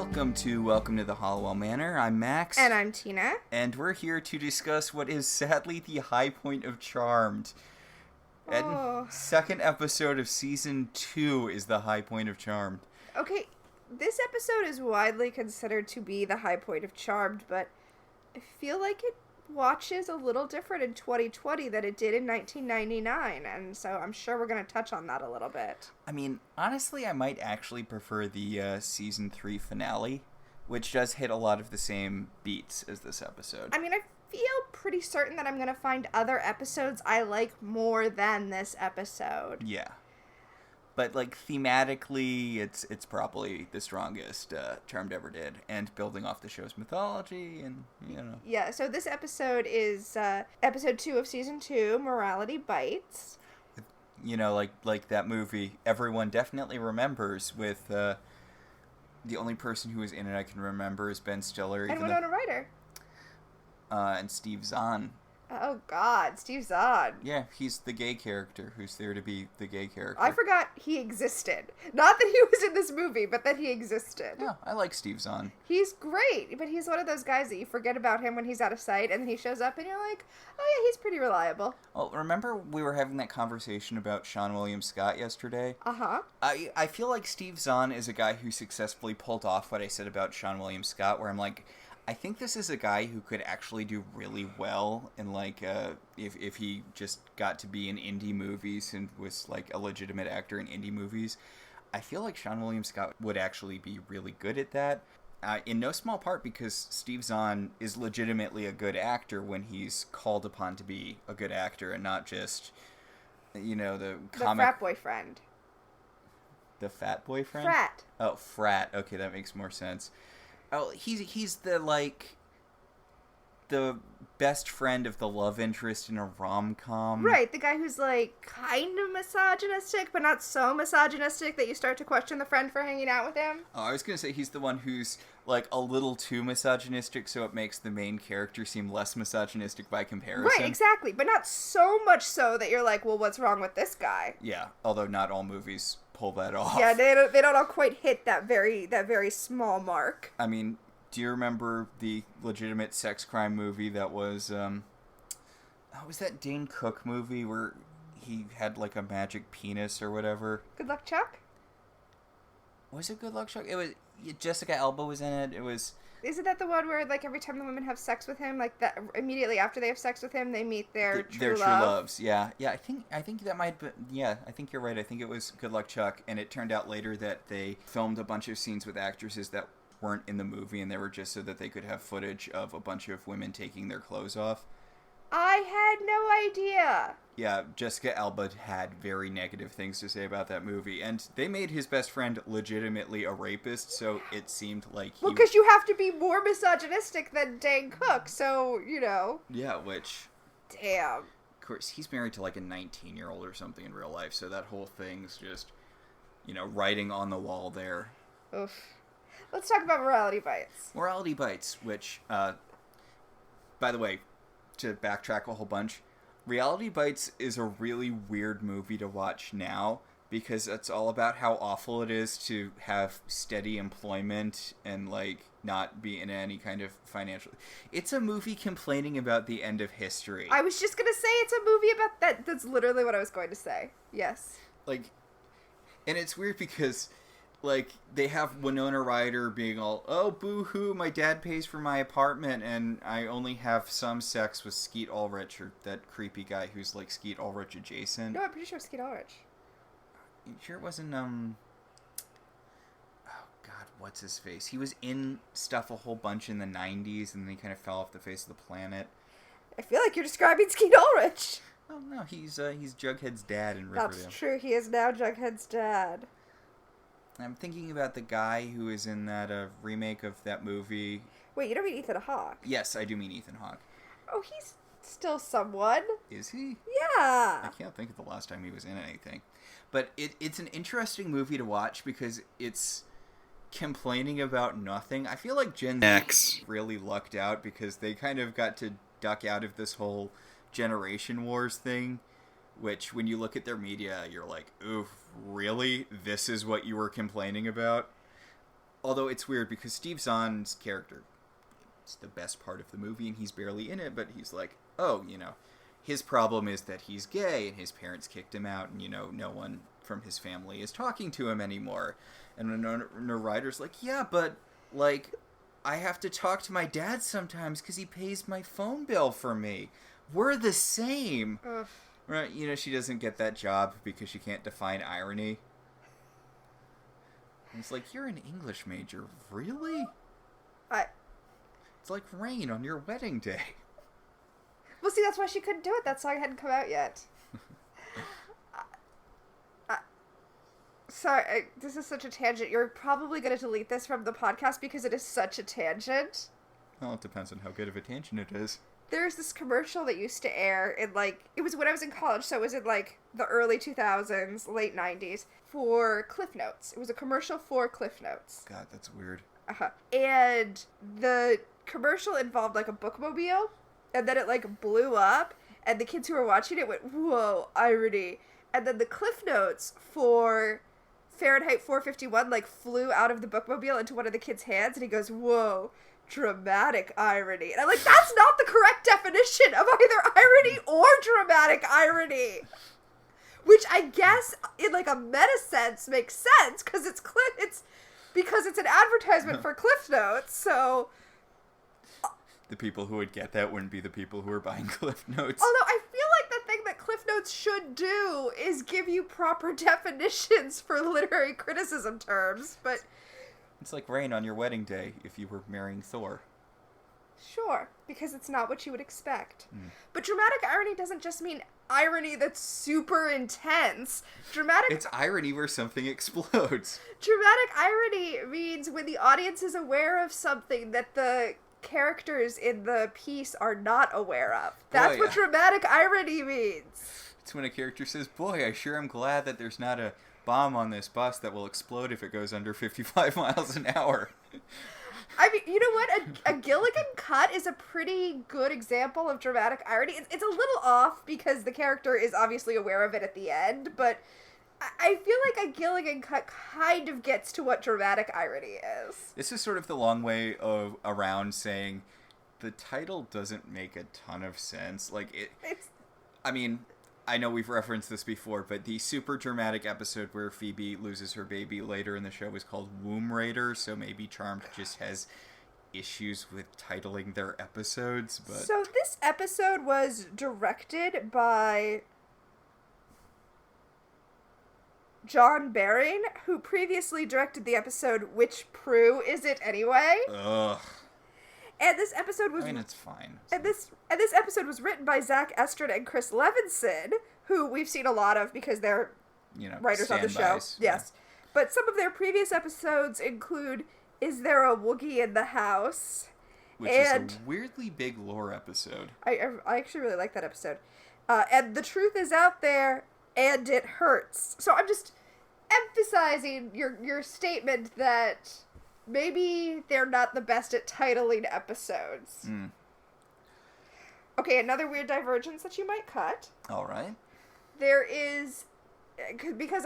Welcome to the Halliwell Manor. I'm Max. And I'm Tina. And we're here to discuss what is sadly the high point of Charmed. And second episode of season 2 is the high point of Charmed. Okay, this episode is widely considered to be the high point of Charmed, but I feel like it watches a little different in 2020 than it did in 1999, and so I'm sure we're going to touch on that a little bit. I mean, honestly, I might actually prefer the season 3 finale, which does hit a lot of the same beats as this episode. I mean, I feel pretty certain that I'm going to find other episodes I like more than this episode. Yeah. But, like, thematically, it's probably the strongest Charmed ever did. And building off the show's mythology and, you know. Yeah, so this episode is episode 2 of season 2, Morality Bites. You know, like that movie everyone definitely remembers with the only person who was in it I can remember is Ben Stiller. And Winona Ryder. And Steve Zahn. Oh, God, Steve Zahn. Yeah, he's the gay character who's there to be the gay character. I forgot he existed. Not that he was in this movie, but that he existed. Yeah, I like Steve Zahn. He's great, but he's one of those guys that you forget about him when he's out of sight, and then he shows up and you're like, oh yeah, he's pretty reliable. Well, remember we were having that conversation about Seann William Scott yesterday? Uh-huh. I feel like Steve Zahn is a guy who successfully pulled off what I said about Seann William Scott, where I'm like, I think this is a guy who could actually do really well in, like, if he just got to be in indie movies and was, like, a legitimate actor in indie movies. I feel like Seann William Scott would actually be really good at that, in no small part because Steve Zahn is legitimately a good actor when he's called upon to be a good actor and not just, you know, the frat boyfriend. The fat boyfriend? Frat. Oh, frat. Okay, that makes more sense. Oh, he's the, like, the best friend of the love interest in a rom-com. Right, the guy who's, like, kind of misogynistic, but not so misogynistic that you start to question the friend for hanging out with him. Oh, I was gonna say he's the one who's, like, a little too misogynistic, so it makes the main character seem less misogynistic by comparison. Right, exactly, but not so much so that you're like, well, what's wrong with this guy? Yeah, although not all movies pull that off. Yeah, they don't all quite hit that very small mark. I mean, do you remember the legitimate sex crime movie that was, was that Dane Cook movie where he had, like, a magic penis or whatever? Good Luck Chuck? Was it Good Luck Chuck? It was, Jessica Alba was in it. It was... Isn't that the one where, like, every time the women have sex with him, like, that immediately after they have sex with him, they meet their true loves? Yeah. I think that might be... Yeah, I think you're right. I think it was Good Luck Chuck, and it turned out later that they filmed a bunch of scenes with actresses that weren't in the movie, and they were just so that they could have footage of a bunch of women taking their clothes off. I had no idea. Yeah, Jessica Alba had very negative things to say about that movie, and they made his best friend legitimately a rapist, so it seemed like he... Well, because you have to be more misogynistic than Dane Cook, so, you know... Yeah, which... Damn. Of course, he's married to, like, a 19-year-old or something in real life, so that whole thing's just, you know, writing on the wall there. Oof. Let's talk about Morality Bites. Morality Bites, which, by the way, to backtrack a whole bunch, Reality Bites is a really weird movie to watch now because it's all about how awful it is to have steady employment and, like, not be in any kind of financial... It's a movie complaining about the end of history. I was just gonna say it's a movie about that. That's literally what I was going to say. Yes. Like, and it's weird because... Like, they have Winona Ryder being all, oh, boo-hoo, my dad pays for my apartment, and I only have some sex with Skeet Ulrich, or that creepy guy who's, like, Skeet Ulrich adjacent. No, I'm pretty sure it's Skeet Ulrich. You sure it wasn't, oh, God, what's his face? He was in stuff a whole bunch in the 90s, and then he kind of fell off the face of the planet. I feel like you're describing Skeet Ulrich. Oh, no, he's Jughead's dad in Riverdale. That's true, he is now Jughead's dad. I'm thinking about the guy who is in that remake of that movie. Wait, you don't mean Ethan Hawke? Yes, I do mean Ethan Hawke. Oh, he's still someone. Is he? Yeah. I can't think of the last time he was in anything. But it's an interesting movie to watch because it's complaining about nothing. I feel like Gen X really lucked out because they kind of got to duck out of this whole generation wars thing, which when you look at their media, you're like, oof, really? This is what you were complaining about? although it's weird because Steve Zahn's character, it's the best part of the movie and he's barely in it, but he's like, oh, his problem is that he's gay and his parents kicked him out and, no one from his family is talking to him anymore. And Winona Ryder's like, yeah, but, like, I have to talk to my dad sometimes because he pays my phone bill for me. We're the same. Ugh. Right? She doesn't get that job because she can't define irony. And it's like, you're an English major. Really? It's like rain on your wedding day. Well, see, that's why she couldn't do it. That song hadn't come out yet. Sorry, this is such a tangent. You're probably going to delete this from the podcast because it is such a tangent. Well, it depends on how good of a tangent it is. There's this commercial that used to air in, like, it was when I was in college, so it was in, like, the early 2000s, late 90s, for Cliff Notes. It was a commercial for Cliff Notes. God, that's weird. Uh-huh. And the commercial involved, like, a bookmobile, and then it, like, blew up, and the kids who were watching it went, whoa, irony. And then the Cliff Notes for Fahrenheit 451, like, flew out of the bookmobile into one of the kids' hands, and he goes, whoa, dramatic irony. And I'm like, that's not the correct definition of either irony or dramatic irony. Which I guess, in, like, a meta sense, makes sense, because it's because it's an advertisement for Cliff Notes, so... The people who would get that wouldn't be the people who are buying Cliff Notes. Although I feel like the thing that Cliff Notes should do is give you proper definitions for literary criticism terms, but... It's like rain on your wedding day if you were marrying Thor. Sure, because it's not what you would expect. But dramatic irony doesn't just mean irony that's super intense. It's irony where something explodes. Dramatic irony means when the audience is aware of something that the characters in the piece are not aware of. That's what dramatic irony means. It's when a character says, boy, I sure am glad that there's not a bomb on this bus that will explode if it goes under 55 miles an hour. I mean, you know what? A Gilligan cut is a pretty good example of dramatic irony. It's a little off because the character is obviously aware of it at the end, but I feel like a Gilligan cut kind of gets to what dramatic irony is. This is sort of the long way around saying the title doesn't make a ton of sense. Like, I mean, I know we've referenced this before, but the super dramatic episode where Phoebe loses her baby later in the show is called Womb Raider, so maybe Charmed just has issues with titling their episodes. But So this episode was directed by John Baring, who previously directed the episode Which Prue Is It Anyway? Ugh. And this episode was... I mean, it's fine. And this episode was written by Zach Estrin and Chris Levinson, who we've seen a lot of because they're writers on the show. Yes. But some of their previous episodes include Is There a Woogie in the House? Which is a weirdly big lore episode. I actually really like that episode. And The Truth Is Out There, and It Hurts. So I'm just emphasizing your statement that maybe they're not the best at titling episodes. Okay, another weird divergence that you might cut. All right. There is, because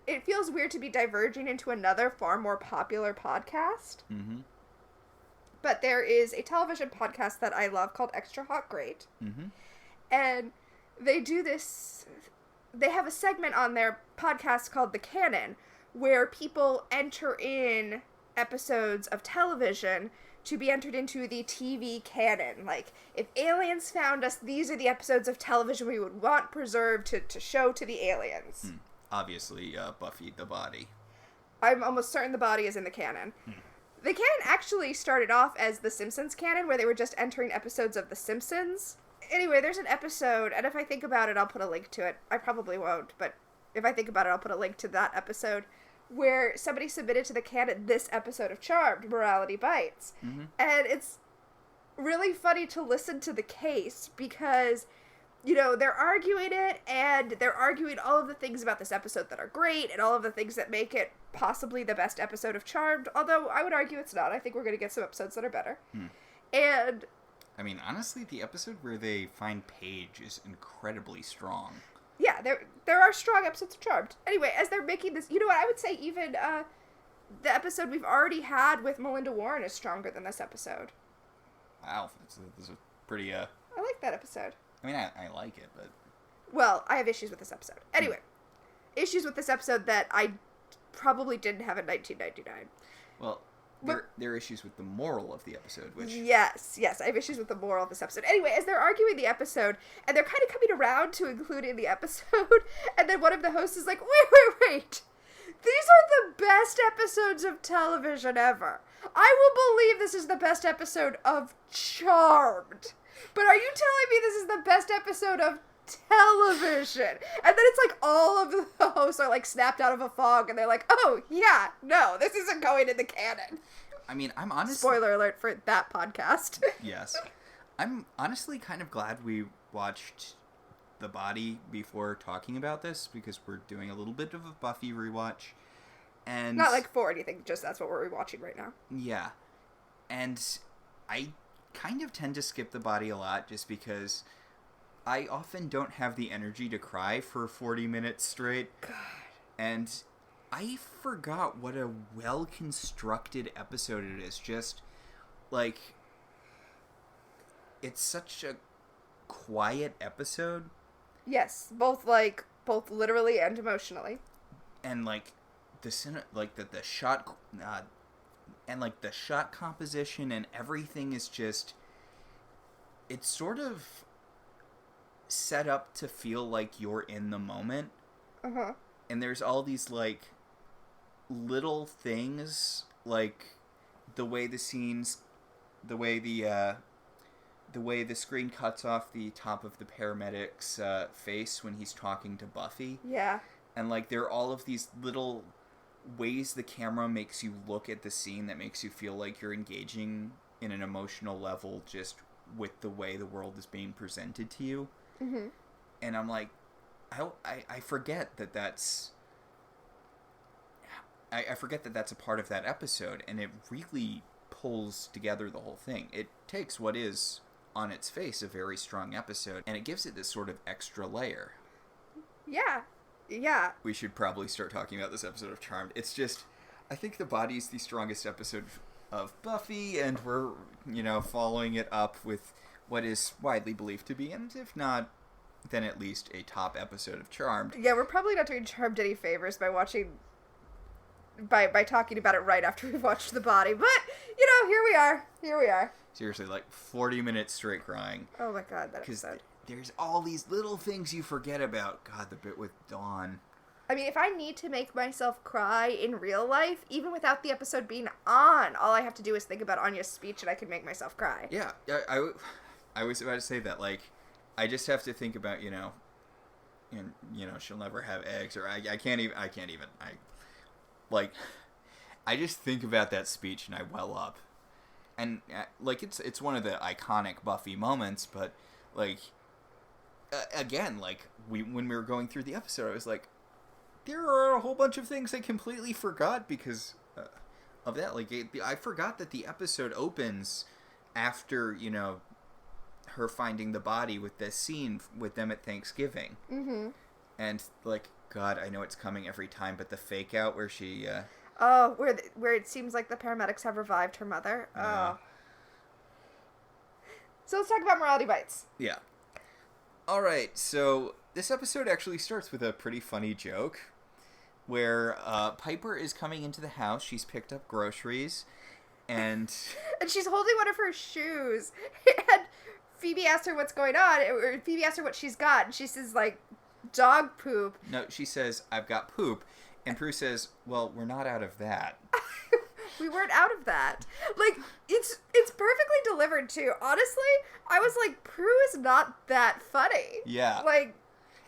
it feels weird to be diverging into another far more popular podcast. Mm-hmm. But there is a television podcast that I love called Extra Hot Great. Mm-hmm. And they do this, they have a segment on their podcast called The Canon, where people enter in episodes of television to be entered into the TV canon. Like, if aliens found us, these are the episodes of television we would want preserved to show to the aliens. Obviously, Buffy the Body. I'm almost certain the body is in the canon. The canon actually started off as the Simpsons canon, where they were just entering episodes of The Simpsons. Anyway, there's an episode, and if I think about it, I'll put a link to it. I probably won't, but if I think about it, I'll put a link to that episode, where somebody submitted to the canon this episode of Charmed, Morality Bites. Mm-hmm. And it's really funny to listen to the case because, they're arguing it, and they're arguing all of the things about this episode that are great, and all of the things that make it possibly the best episode of Charmed, although I would argue it's not. I think we're going to get some episodes that are better. And I mean, honestly, the episode where they find Paige is incredibly strong. Yeah, there are strong episodes of Charmed. Anyway, as they're making this, you know what, I would say even the episode we've already had with Melinda Warren is stronger than this episode. Wow, this is a pretty, I like that episode. I mean, I like it, but... Well, I have issues with this episode. Anyway, issues with this episode that I probably didn't have in 1999. Well, there are issues with the moral of the episode, which... Yes, I have issues with the moral of this episode. Anyway, as they're arguing the episode, and they're kind of coming around to include in the episode, and then one of the hosts is like, wait! These are the best episodes of television ever. I will believe this is the best episode of Charmed. But are you telling me this is the best episode of television? And then it's like all of the hosts are like snapped out of a fog and they're like, oh, yeah, no, this isn't going in the canon. I mean, I'm honestly... Spoiler alert for that podcast. Yes. I'm honestly kind of glad we watched The Body before talking about this, because we're doing a little bit of a Buffy rewatch. And not like for anything, just that's what we're rewatching right now. Yeah. And I kind of tend to skip The Body a lot just because I often don't have the energy to cry for 40 minutes straight. God. And I forgot what a well-constructed episode it is. Just, like, it's such a quiet episode. Yes, both literally and emotionally. And, like, the shot, and, like, the shot composition and everything is just, it's sort of set up to feel like you're in the moment. Uh-huh. And there's all these, like, little things, like the way the screen cuts off the top of the paramedic's face when he's talking to Buffy. Yeah. And, like, there are all of these little ways the camera makes you look at the scene that makes you feel like you're engaging in an emotional level just with the way the world is being presented to you. Mm-hmm. And I'm like, I forget that that's... I forget that that's a part of that episode, and it really pulls together the whole thing. It takes what is, on its face, a very strong episode, and it gives it this sort of extra layer. Yeah. Yeah. We should probably start talking about this episode of Charmed. It's just, I think The Body's the strongest episode of Buffy, and we're, following it up with what is widely believed to be, and if not, then at least a top episode of Charmed. Yeah, we're probably not doing Charmed any favors by by talking about it right after we've watched The Body, but, here we are. Seriously, like 40 minutes straight crying. Oh my god, that episode. There's all these little things you forget about. God, the bit with Dawn. I mean, if I need to make myself cry in real life, even without the episode being on, all I have to do is think about Anya's speech and I can make myself cry. Yeah, I was about to say that, like, I just have to think about, she'll never have eggs, or I can't even, I just think about that speech and I well up. And, like, it's one of the iconic Buffy moments, but, like, again, like, when we were going through the episode, I was like, there are a whole bunch of things I completely forgot because of that. Like, I forgot that the episode opens after, her finding the body with this scene with them at Thanksgiving. Mm-hmm. And, like, God, I know it's coming every time, but the fake out where she... where it seems like the paramedics have revived her mother. Oh. So let's talk about Morality Bites. Yeah. Alright, so this episode actually starts with a pretty funny joke where Piper is coming into the house. She's picked up groceries, and... and she's holding one of her shoes. And Phoebe asks her what's going on, or Phoebe asks her what she's got, and she says, like, dog poop. No, she says, I've got poop. And Prue says, well, we're not out of that. We weren't out of that. Like, it's perfectly delivered, too. Honestly, I was like, Prue is not that funny. Yeah. Like,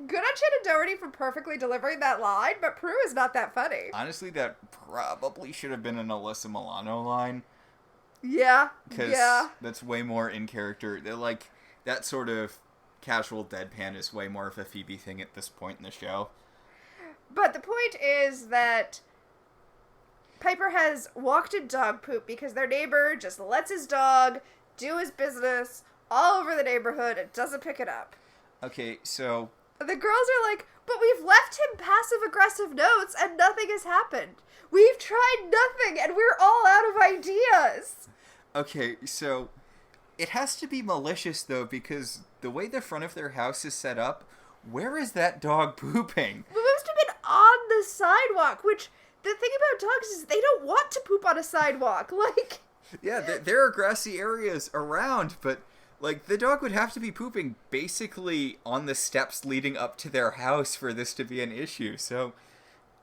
good on Shannon Doherty for perfectly delivering that line, but Prue is not that funny. Honestly, that probably should have been an Alyssa Milano line. Yeah. Because that's way more in character. They're like, that sort of casual deadpan is way more of a Phoebe thing at this point in the show. But the point is that Piper has walked in dog poop because their neighbor just lets his dog do his business all over the neighborhood and doesn't pick it up. Okay, so... The girls are like, but we've left him passive-aggressive notes and nothing has happened. We've tried nothing, and we're all out of ideas. Okay, so it has to be malicious, though, because the way the front of their house is set up, where is that dog pooping? We must have been on the sidewalk, which the thing about dogs is they don't want to poop on a sidewalk. Like, Yeah, there are grassy areas around, but, like, the dog would have to be pooping basically on the steps leading up to their house for this to be an issue. So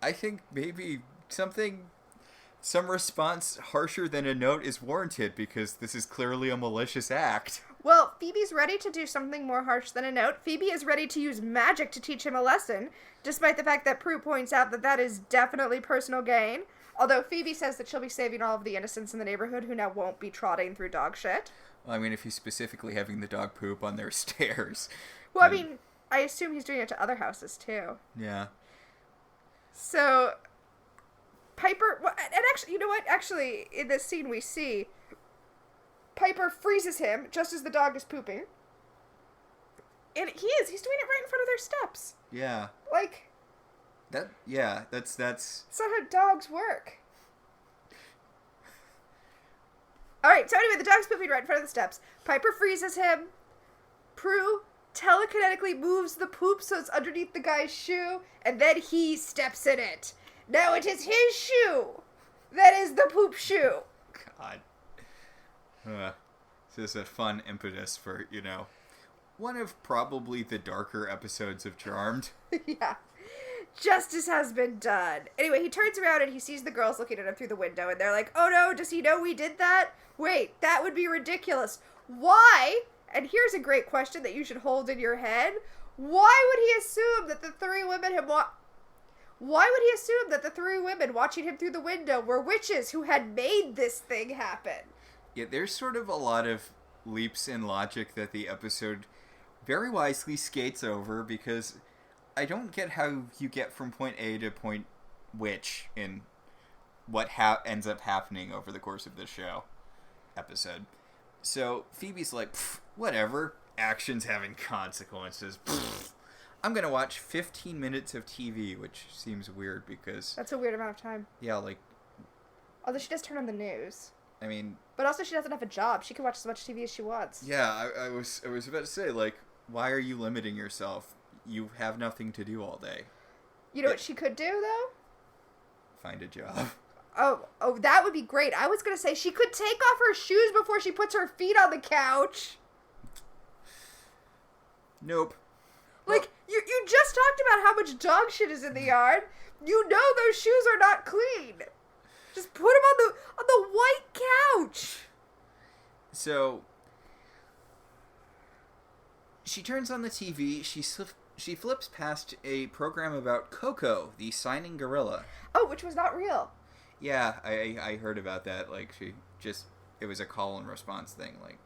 I think maybe some response harsher than a note is warranted, because this is clearly a malicious act. well, Phoebe's ready to do something more harsh than a note. Phoebe is ready to use magic to teach him a lesson, despite the fact that Prue points out that that is definitely personal gain. Although Phoebe says that she'll be saving all of the innocents in the neighborhood who now won't be trotting through dog shit. Well, I mean, if he's specifically having the dog poop on their stairs. Well, I mean, I assume he's doing it to other houses, too. Yeah. So, Piper... And actually, you know what? Actually, in this scene we see, Piper freezes him just as the dog is pooping. And he's doing it right in front of their steps. Yeah. Like... That's... That's not how dogs work. Alright, so anyway, the dog's pooping right in front of the steps. Piper freezes him. Prue telekinetically moves the poop so it's underneath the guy's shoe, and then he steps in it. Now it is his shoe that is the poop shoe. God. This is a fun impetus for, one of probably the darker episodes of Charmed. Yeah. Justice has been done. Anyway, he turns around and he sees the girls looking at him through the window, and they're like, oh no, does he know we did that? Wait, that would be ridiculous. Why? And here's a great question that you should hold in your head. Why would he assume that the three women watching him through the window were witches who had made this thing happen? Yeah, there's sort of a lot of leaps in logic that the episode very wisely skates over, because I don't get how you get from point A to point which in what ends up happening over the course of this episode. So Phoebe's like, whatever, actions having consequences. I'm going to watch 15 minutes of TV, which seems weird because... That's a weird amount of time. Yeah, like... Although she does turn on the news. I mean... But also she doesn't have a job. She can watch as much TV as she wants. Yeah, I was about to say, like, why are you limiting yourself? You have nothing to do all day. You know what she could do, though? Find a job. Oh, that would be great. I was going to say she could take off her shoes before she puts her feet on the couch. Nope. Like, you just talked about how much dog shit is in the yard. You know those shoes are not clean. Just put them on the white couch. So, she turns on the TV. She flips past a program about Coco, the signing gorilla. Oh, which was not real. Yeah, I heard about that. Like, it was a call and response thing. Like,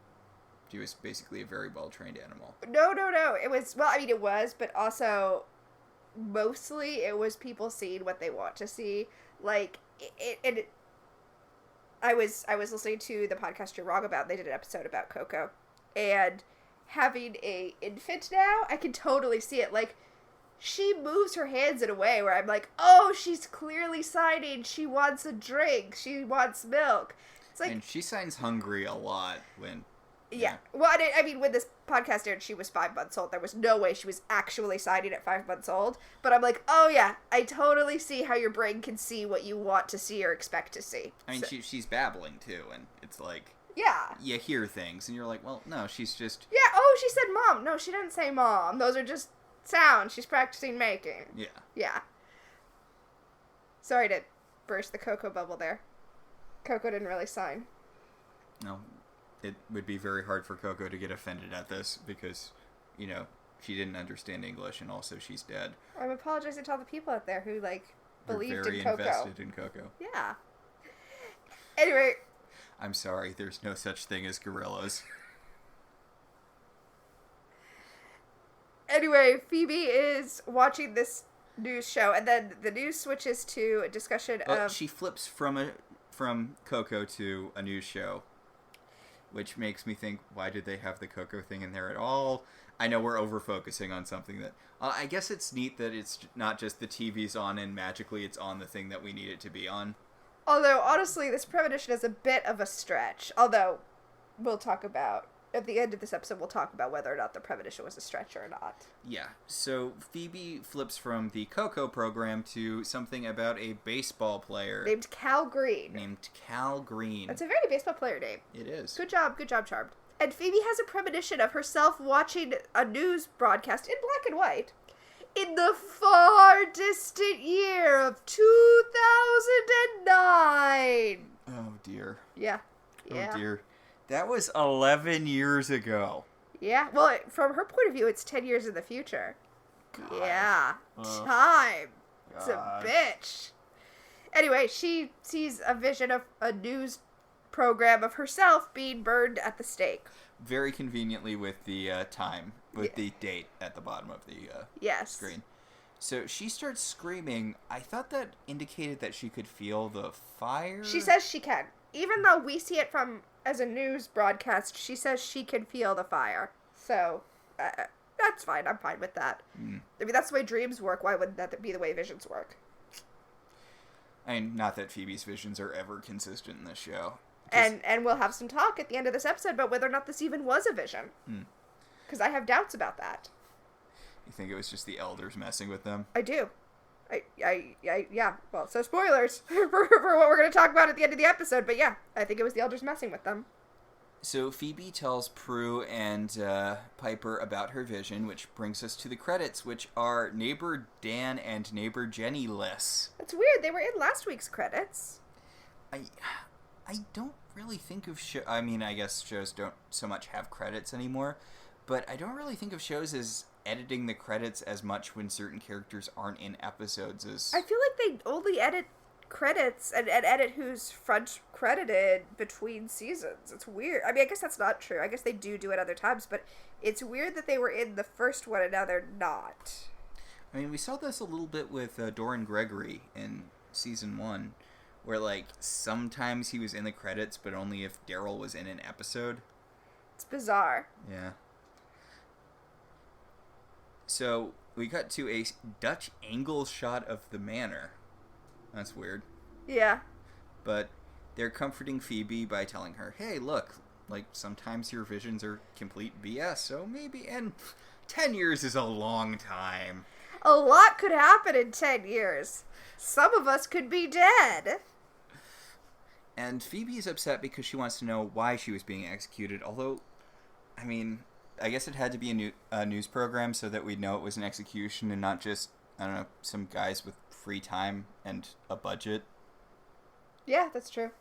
she was basically a very well-trained animal. No. It was, well, I mean, it was, but also, mostly, it was people seeing what they want to see. Like, I was listening to the podcast You're Wrong About. They did an episode about Coco. And having a infant now, I can totally see it. Like, she moves her hands in a way where I'm like, oh, she's clearly signing. She wants a drink. She wants milk. It's like, and she signs hungry a lot when... Yeah. Well, I mean, when this podcast aired, she was 5 months old. There was no way she was actually signing at 5 months old. But I'm like, oh yeah, I totally see how your brain can see what you want to see or expect to see. I mean, so, she's babbling too, and it's like... Yeah. You hear things, and you're like, well, no, she's just... Yeah, oh, she said mom. No, she didn't say mom. Those are just sounds she's practicing making. Yeah. Yeah. Sorry to burst the Coco bubble there. Coco didn't really sign. No. It would be very hard for Coco to get offended at this because, she didn't understand English, and also she's dead. I'm apologizing to all the people out there who, believed in Coco. Very invested in Coco. Yeah. Anyway... I'm sorry, there's no such thing as gorillas. Anyway, Phoebe is watching this news show, and then the news switches to a discussion of... She flips from Coco to a news show, which makes me think, why did they have the Coco thing in there at all? I know we're over-focusing on something that... I guess it's neat that it's not just the TV's on and magically it's on the thing that we need it to be on. Although, honestly, this premonition is a bit of a stretch. Although, we'll talk about... At the end of this episode, we'll talk about whether or not the premonition was a stretch or not. Yeah, so Phoebe flips from the Coco program to something about a baseball player. Named Cal Green. That's a very baseball player name. It is. Good job, Charmed. And Phoebe has a premonition of herself watching a news broadcast in black and white in the far distant year of 2009. Oh, dear. Yeah. Oh, dear. That was 11 years ago. Yeah. Well, from her point of view, it's 10 years in the future. God. Yeah. Time. God. It's a bitch. Anyway, she sees a vision of a news program of herself being burned at the stake. Very conveniently with the time, with the date at the bottom of the screen. So she starts screaming. I thought that indicated that she could feel the fire. She says she can. Even though we see it from as a news broadcast, she says she can feel the fire. So, that's fine. I'm fine with that. I mean, that's the way dreams work. Why wouldn't that be the way visions work? I mean, not that Phoebe's visions are ever consistent in this show. And we'll have some talk at the end of this episode about whether or not this even was a vision. Because I have doubts about that. You think it was just the elders messing with them? I do. Yeah. Well, so spoilers for what we're going to talk about at the end of the episode. But yeah, I think it was the elders messing with them. So Phoebe tells Prue and Piper about her vision, which brings us to the credits, which are Neighbor Dan and Neighbor Jenny less. That's weird. They were in last week's credits. I don't really think of I mean, I guess shows don't so much have credits anymore, but I don't really think of shows as editing the credits as much when certain characters aren't in episodes as... I feel like they only edit credits and edit who's front credited between seasons. It's weird. I mean, I guess that's not true. I guess they do it other times, but it's weird that they were in the first one and now they're not. I mean, we saw this a little bit with Doran Gregory in season 1, where, like, sometimes he was in the credits, but only if Daryl was in an episode. It's bizarre. Yeah. So, we cut to a Dutch angle shot of the manor. That's weird. Yeah. But they're comforting Phoebe by telling her, hey, look, like, sometimes your visions are complete BS, so maybe... And 10 years is a long time. A lot could happen in 10 years. Some of us could be dead. And Phoebe is upset because she wants to know why she was being executed, although, I mean, I guess it had to be a news program so that we'd know it was an execution and not just, I don't know, some guys with free time and a budget. Yeah, that's true.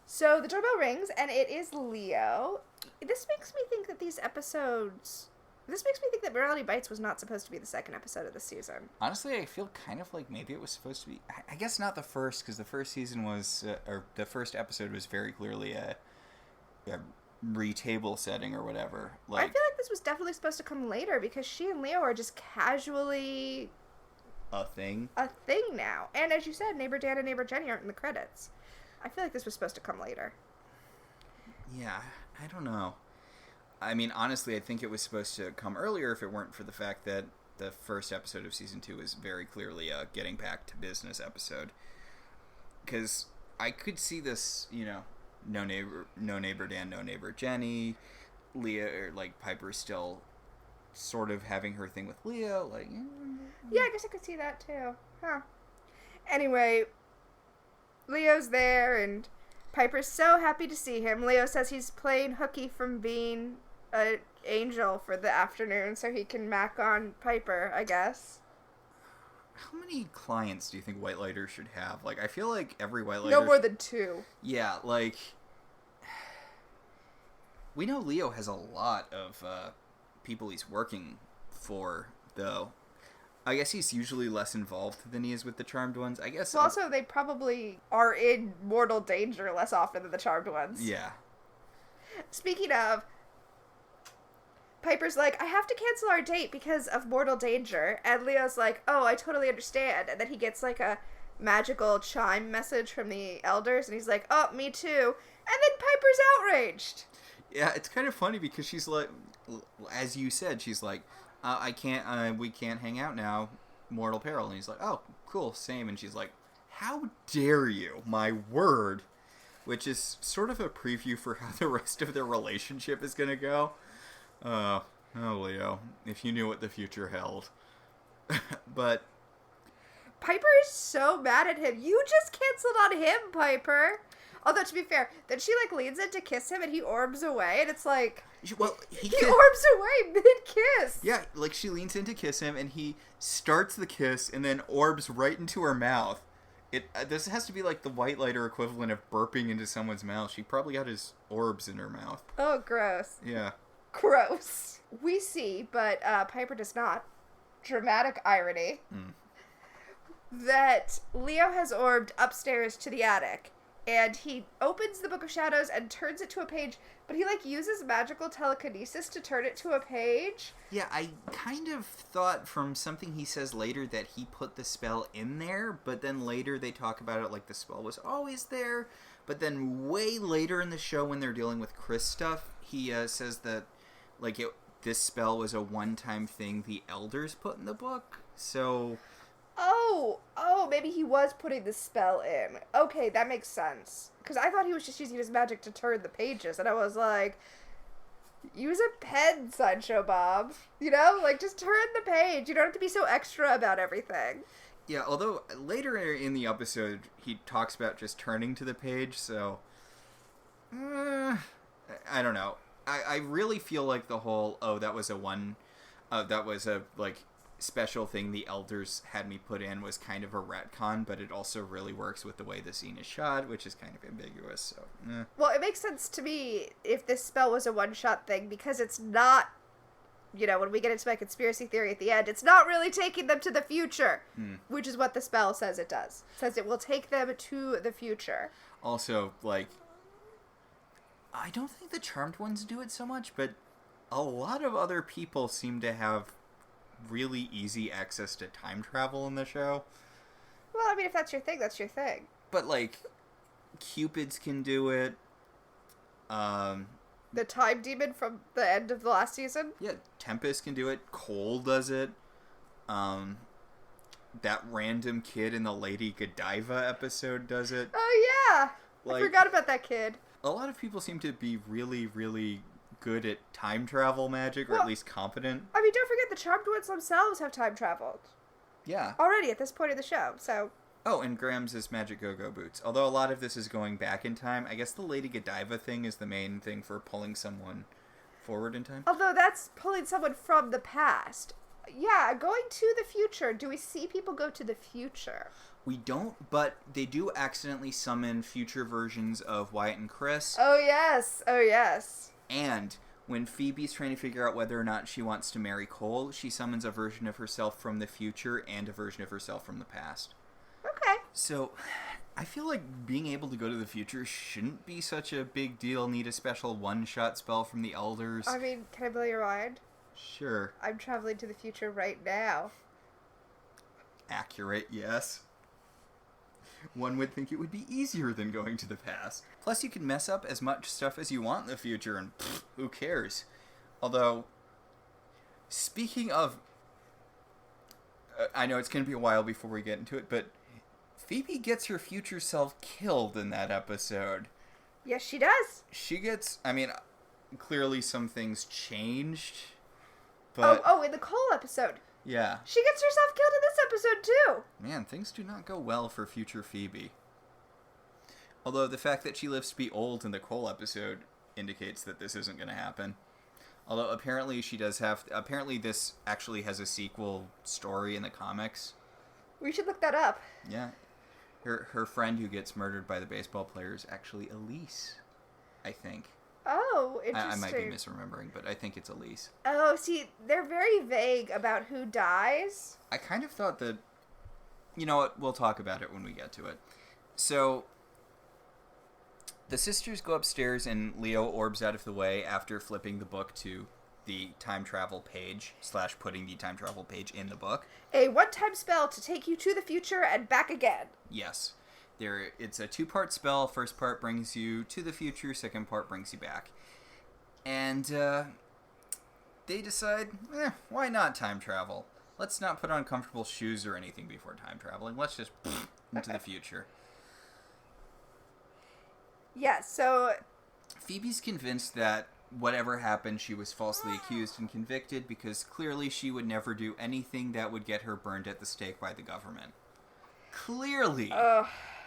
So the doorbell rings, and it is Leo. This makes me think that Morality Bites was not supposed to be the second episode of the season. Honestly, I feel kind of like maybe it was supposed to be... I guess not the first, because the first season was... or the first episode was very clearly a re-table setting or whatever. I feel like this was definitely supposed to come later, because she and Leo are just casually... A thing now. And as you said, Neighbor Dan and Neighbor Jenny aren't in the credits. I feel like this was supposed to come later. Yeah, I don't know. I mean, honestly, I think it was supposed to come earlier if it weren't for the fact that the first episode of season 2 is very clearly a getting back to business episode. Because I could see this, you know, no neighbor Dan, no neighbor Jenny, Leah, or like Piper still sort of having her thing with Leo, like... Yeah, I guess I could see that too. Huh. Anyway, Leo's there, and Piper's so happy to see him. Leo says he's playing hooky from being an angel for the afternoon so he can mac on Piper, I guess. How many clients do you think White Lighter should have? Like, I feel like every White Lighter... No more than 2. Yeah, like... We know Leo has a lot of people he's working for, though. I guess he's usually less involved than he is with the Charmed ones. I guess... Well, also, they probably are in mortal danger less often than the Charmed ones. Yeah. Speaking of... Piper's like, I have to cancel our date because of mortal danger. And Leo's like, oh, I totally understand. And then he gets like a magical chime message from the elders, and he's like, "Oh, me too." And then Piper's outraged. Yeah, it's kind of funny because she's like, as you said, she's like, I can't, we can't hang out now, mortal peril. And he's like, oh, cool, same. And she's like, how dare you, my word. Which is sort of a preview for how the rest of their relationship is going to go. Oh, Leo, if you knew what the future held. But Piper is so mad at him. You just canceled on him, Piper. Although, to be fair, then she, like, leans in to kiss him, and he orbs away, and it's like... Well, he orbs away mid-kiss. Yeah, like, she leans in to kiss him, and he starts the kiss, and then orbs right into her mouth. This has to be, like, the white lighter equivalent of burping into someone's mouth. She probably got his orbs in her mouth. Oh, gross. Yeah. Gross. We see, but Piper does not. Dramatic irony. That Leo has orbed upstairs to the attic. And he opens the Book of Shadows and turns it to a page, but he, like, uses magical telekinesis to turn it to a page. Yeah, I kind of thought from something he says later that he put the spell in there, but then later they talk about it like the spell was always there. But then way later in the show when they're dealing with Chris stuff, he says that, like, this spell was a one-time thing the elders put in the book, so... Oh, maybe he was putting the spell in. Okay, that makes sense. Because I thought he was just using his magic to turn the pages, and I was like, use a pen, Sideshow Bob. You know? Like, just turn the page. You don't have to be so extra about everything. Yeah, although later in the episode, he talks about just turning to the page, so... I don't know. I really feel like the whole, that was a, like... special thing the elders had me put in was kind of a retcon, but it also really works with the way the scene is shot, which is kind of ambiguous, so Well, it makes sense to me if this spell was a one-shot thing, because it's not, you know, when we get into my conspiracy theory at the end, it's not really taking them to the future, which is what the spell says it does. It says it will take them to the future. Also, like, I don't think the Charmed ones do it so much, but a lot of other people seem to have really easy access to time travel in the show. Well, I mean, if that's your thing, that's your thing. But, like, Cupids can do it. The time demon from the end of the last season? Yeah, Tempest can do it. Cole does it. That random kid in the Lady Godiva episode does it. Oh, yeah! Like, I forgot about that kid. A lot of people seem to be really, really good at time travel magic, or at least competent. I mean, don't forget the Charmed ones themselves have time traveled. Yeah. Already at this point of the show, so... Oh, and Graham's is Magic Go-Go Boots. Although a lot of this is going back in time, I guess the Lady Godiva thing is the main thing for pulling someone forward in time. Although that's pulling someone from the past. Yeah, going to the future. Do we see people go to the future? We don't, but they do accidentally summon future versions of Wyatt and Chris. Oh, yes. Oh, yes. And when Phoebe's trying to figure out whether or not she wants to marry Cole, she summons a version of herself from the future and a version of herself from the past. Okay. So, I feel like being able to go to the future shouldn't be such a big deal. Need a special one-shot spell from the elders. I mean, can I blow your mind? Sure. I'm traveling to the future right now. Accurate, yes. One would think it would be easier than going to the past. Plus, you can mess up as much stuff as you want in the future, and who cares? Although, speaking of... I know it's going to be a while before we get into it, but Phoebe gets her future self killed in that episode. Yes, she does. She gets... I mean, clearly some things changed, but... Oh, in the Cole episode. Yeah. She gets herself killed in this episode, too. Man, things do not go well for future Phoebe. Although the fact that she lives to be old in the Cole episode indicates that this isn't going to happen. Although apparently she does have... Apparently this actually has a sequel story in the comics. We should look that up. Yeah. Her friend who gets murdered by the baseball player is actually Elise, I think. Oh, interesting. I might be misremembering, but I think it's Elise. Oh, see, they're very vague about who dies. I kind of thought that... You know what? We'll talk about it when we get to it. So, the sisters go upstairs and Leo orbs out of the way after flipping the book to the time travel page / putting the time travel page in the book. A one-time spell to take you to the future and back again. Yes. It's a 2-part spell. First part brings you to the future. Second part brings you back. And they decide, why not time travel? Let's not put on comfortable shoes or anything before time traveling. Let's just into the future. Yeah, so... Phoebe's convinced that whatever happened, she was falsely accused and convicted because clearly she would never do anything that would get her burned at the stake by the government. Clearly.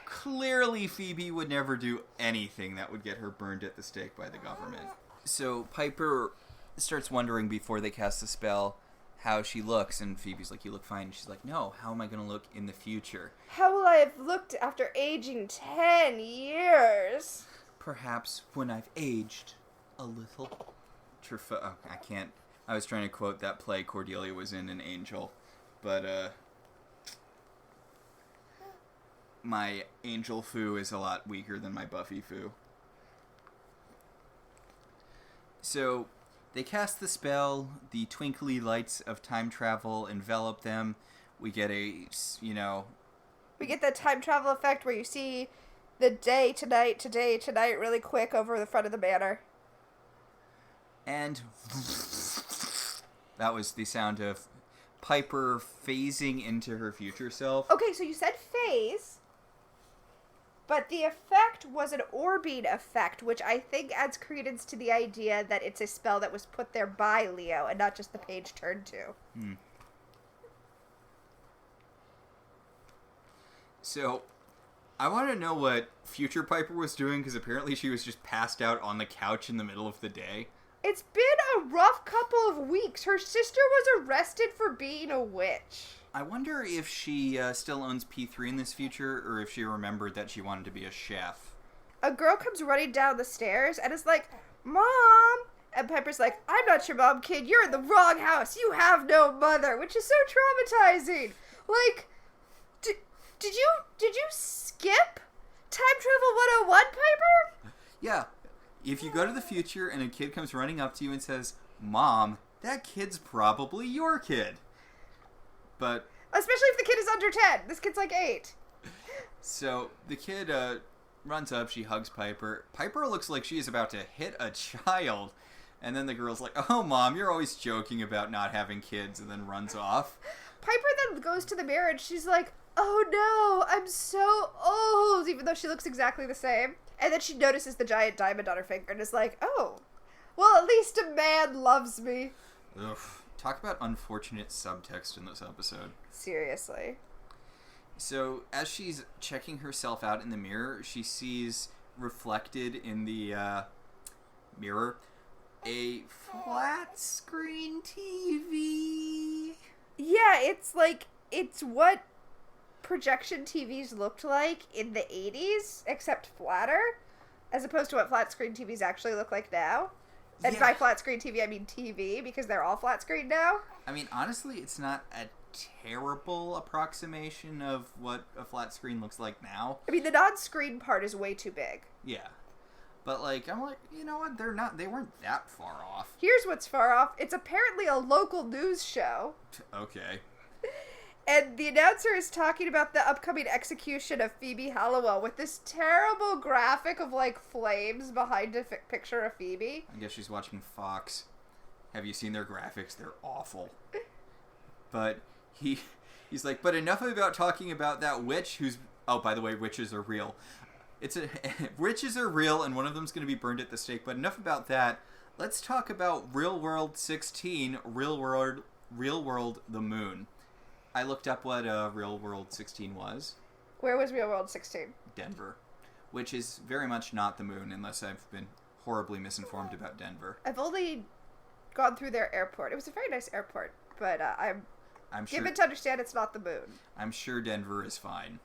Clearly Phoebe would never do anything that would get her burned at the stake by the government. So Piper starts wondering before they cast the spell how she looks, and Phoebe's like, you look fine. And she's like, no, how am I going to look in the future? How will I have looked after aging 10 years? Perhaps when I've aged a little. I can't. I was trying to quote that play Cordelia was in Angel, but my Angel foo is a lot weaker than my Buffy foo. So they cast the spell, the twinkly lights of time travel envelop them. We get We get the time travel effect where you see the day to night really quick over the front of the manor. And that was the sound of Piper phasing into her future self. Okay, so you said phase, but the effect was an orbing effect, which I think adds credence to the idea that it's a spell that was put there by Leo and not just the page turned to. So, I want to know what future Piper was doing, because apparently she was just passed out on the couch in the middle of the day. It's been a rough couple of weeks. Her sister was arrested for being a witch. I wonder if she still owns P3 in this future, or if she remembered that she wanted to be a chef. A girl comes running down the stairs and is like, Mom! And Piper's like, I'm not your mom, kid. You're in the wrong house. You have no mother, which is so traumatizing. Like, did you skip Time Travel 101, Piper? Yeah. If you go to the future and a kid comes running up to you and says, Mom, that kid's probably your kid. But especially if the kid is under 10. This kid's like 8. So the kid runs up. She hugs Piper. Piper looks like she is about to hit a child. And then the girl's like, oh, Mom, you're always joking about not having kids, and then runs off. Piper then goes to the mirror and she's like, oh no, I'm so old, even though she looks exactly the same. And then she notices the giant diamond on her finger and is like, oh, well, at least a man loves me. Ugh. Talk about unfortunate subtext in this episode. Seriously. So, as she's checking herself out in the mirror, she sees reflected in the mirror a flat screen TV. Yeah, it's what projection TVs looked like in the 80s, except flatter, as opposed to what flat screen TVs actually look like now. And by flat screen TV, I mean TV, because they're all flat screen now. I mean, honestly, it's not a terrible approximation of what a flat screen looks like now. I mean, the non-screen part is way too big. Yeah. But, I'm like, you know what? They weren't that far off. Here's what's far off. It's apparently a local news show. Okay. And the announcer is talking about the upcoming execution of Phoebe Halliwell with this terrible graphic of, flames behind a picture of Phoebe. I guess she's watching Fox. Have you seen their graphics? They're awful. But he's like, but enough about talking about that witch who's... Oh, by the way, witches are real. Witches are real, and one of them's going to be burned at the stake. But enough about that. Let's talk about Real World 16, Real World the Moon. I looked up what Real World 16 was. Where was Real World 16? Denver. Which is very much not the moon, unless I've been horribly misinformed about Denver. I've only gone through their airport. It was a very nice airport, but I'm given to understand it's not the moon. I'm sure Denver is fine.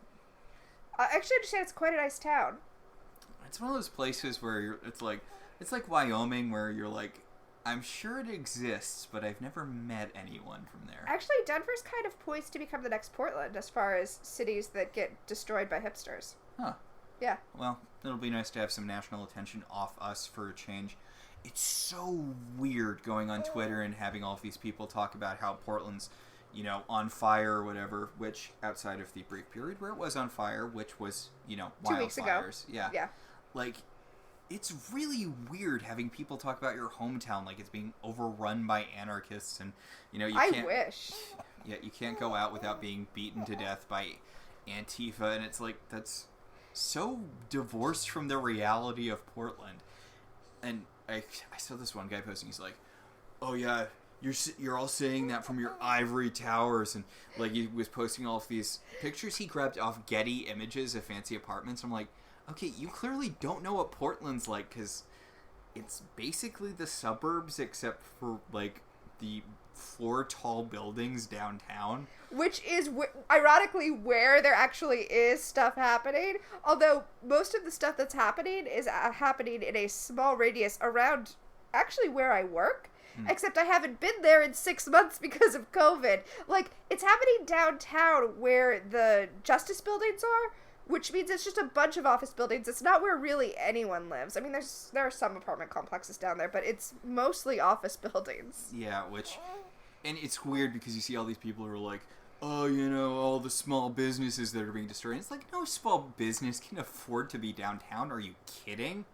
I actually understand it's quite a nice town. It's one of those places where it's like Wyoming, where you're like, I'm sure it exists, but I've never met anyone from there. Actually, Denver's kind of poised to become the next Portland as far as cities that get destroyed by hipsters. Huh. Yeah. Well, it'll be nice to have some national attention off us for a change. it's so weird going on Twitter and having all of these people talk about how Portland's, on fire or whatever, which outside of the brief period where it was on fire, which was, 2 weeks ago. wildfires. Yeah. Yeah. Like, it's really weird having people talk about your hometown like it's being overrun by anarchists and, you can't... I wish. Yeah, you can't go out without being beaten to death by Antifa, and it's like, that's so divorced from the reality of Portland. And I saw this one guy posting, he's like, oh yeah, you're all saying that from your ivory towers, and like he was posting all of these pictures he grabbed off Getty Images of fancy apartments. I'm like, okay, you clearly don't know what Portland's like, because it's basically the suburbs except for like the 4 tall buildings downtown. Which is, ironically, where there actually is stuff happening. Although, most of the stuff that's happening is happening in a small radius around, actually, where I work. Except I haven't been there in 6 months because of COVID. Like, it's happening downtown where the Justice buildings are, which means it's just a bunch of office buildings. It's not where really anyone lives. I mean, there are some apartment complexes down there, but it's mostly office buildings. Yeah, and it's weird because you see all these people who are like, oh, all the small businesses that are being destroyed. And it's like, no small business can afford to be downtown. Are you kidding?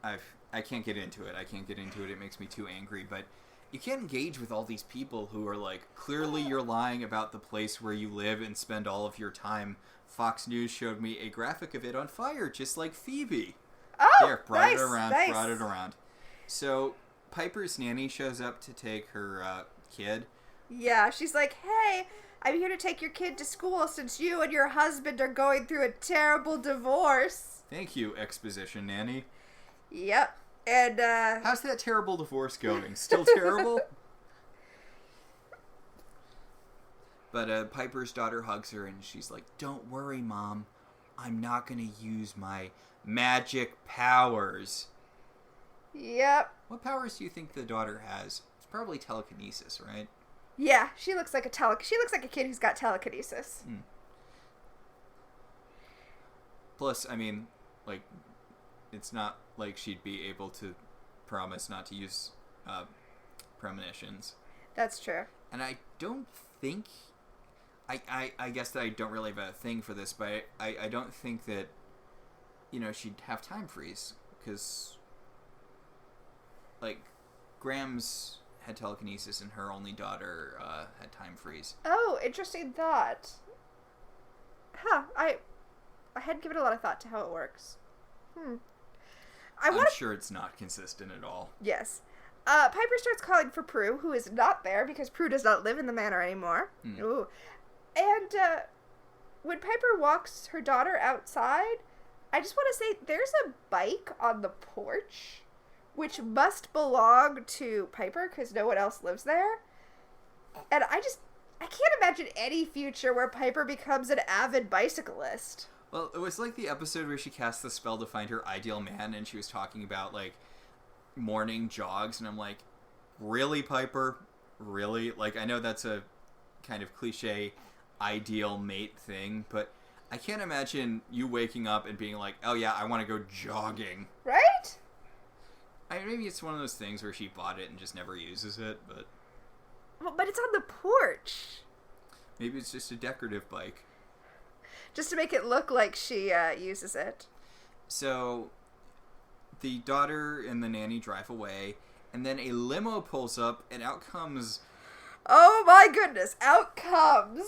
I can't get into it. It makes me too angry. But you can't engage with all these people who are like, clearly you're lying about the place where you live and spend all of your time. Fox News showed me a graphic of it on fire, just like Phoebe. Oh, there, brought nice. it around. So Piper's nanny shows up to take her kid. Yeah, she's like, hey, I'm here to take your kid to school since you and your husband are going through a terrible divorce. Thank you, exposition nanny. Yep, and how's that terrible divorce going? Still terrible? But Piper's daughter hugs her and she's like, don't worry, Mom. I'm not going to use my magic powers. Yep. What powers do you think the daughter has? It's probably telekinesis, right? Yeah, she looks like a kid who's got telekinesis. Plus, I mean, like, it's not like she'd be able to promise not to use premonitions. That's true. And I don't think... I guess that I don't really have a thing for this, but I don't think that, she'd have time freeze, because, like, Graham's had telekinesis and her only daughter had time freeze. Oh, interesting thought. Huh, I hadn't given a lot of thought to how it works. I'm sure it's not consistent at all. Yes. Piper starts calling for Prue, who is not there because Prue does not live in the manor anymore. Ooh. And when Piper walks her daughter outside, I just want to say there's a bike on the porch, which must belong to Piper because no one else lives there. And I can't imagine any future where Piper becomes an avid bicyclist. Well, it was like the episode where she cast the spell to find her ideal man, and she was talking about, like, morning jogs, and I'm like, really, Piper? Really? Like, I know that's a kind of cliche ideal mate thing, but I can't imagine you waking up and being like, oh yeah, I want to go jogging. Right? Maybe it's one of those things where she bought it and just never uses it, but... Well, but it's on the porch. Maybe it's just a decorative bike. Just to make it look like she uses it. So, the daughter and the nanny drive away, and then a limo pulls up, and out comes... Oh my goodness, out comes...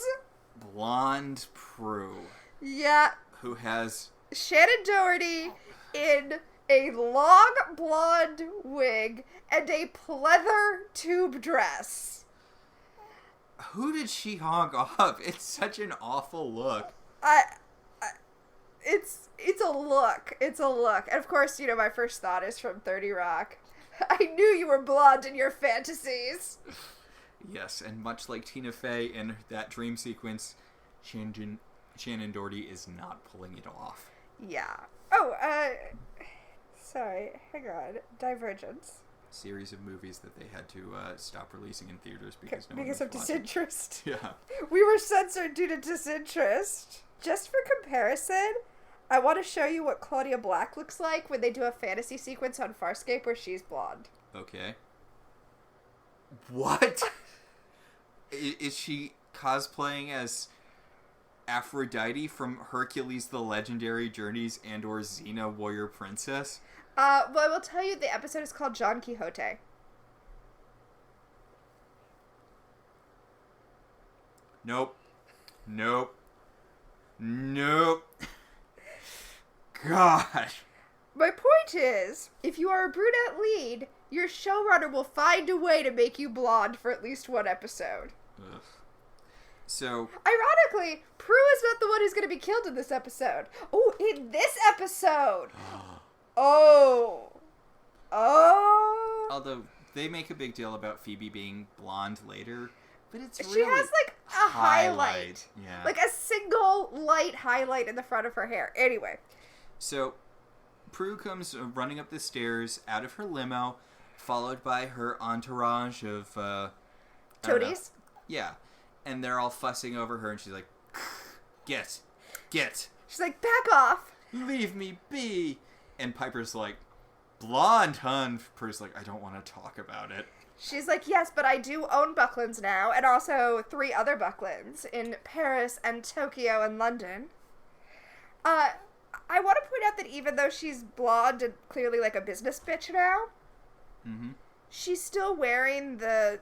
blonde Prue. Yeah. Who has... Shannon Doherty in a long blonde wig and a pleather tube dress. Who did she honk off? It's such an awful look. It's a look. It's a look. And of course, my first thought is from 30 Rock. I knew you were blonde in your fantasies. Yes, and much like Tina Fey in that dream sequence, Shannon Doherty is not pulling it off. Yeah. Oh, sorry. Hang on. Divergence. Series of movies that they had to stop releasing in theaters because no because one of was watching. disinterest. Yeah. We were censored due to disinterest. Just for comparison, I want to show you what Claudia Black looks like when they do a fantasy sequence on Farscape where she's blonde. Okay. What? Is she cosplaying as Aphrodite from Hercules the Legendary Journeys and or Xena Warrior Princess? Well, I will tell you the episode is called John Quixote. Nope. Nope. Nope. God. My point is, if you are a brunette lead, your showrunner will find a way to make you blonde for at least one episode. Ugh. So, ironically, Prue is not the one who's going to be killed in this episode. Oh, in this episode! Oh. although they make a big deal about Phoebe being blonde later, but it's she really has like a highlight. Yeah. Like a single light highlight in the front of her hair. Anyway. So, Prue comes running up the stairs out of her limo, followed by her entourage of, Toadies? Yeah. And they're all fussing over her, and she's like, Get. She's like, back off. Leave me be. And Piper's like, blonde, hun. Prue's like, I don't want to talk about it. She's like, yes, but I do own Bucklands now, and also 3 other Bucklands in Paris and Tokyo and London. I want to point out that even though she's blonde and clearly like a business bitch now, she's still wearing the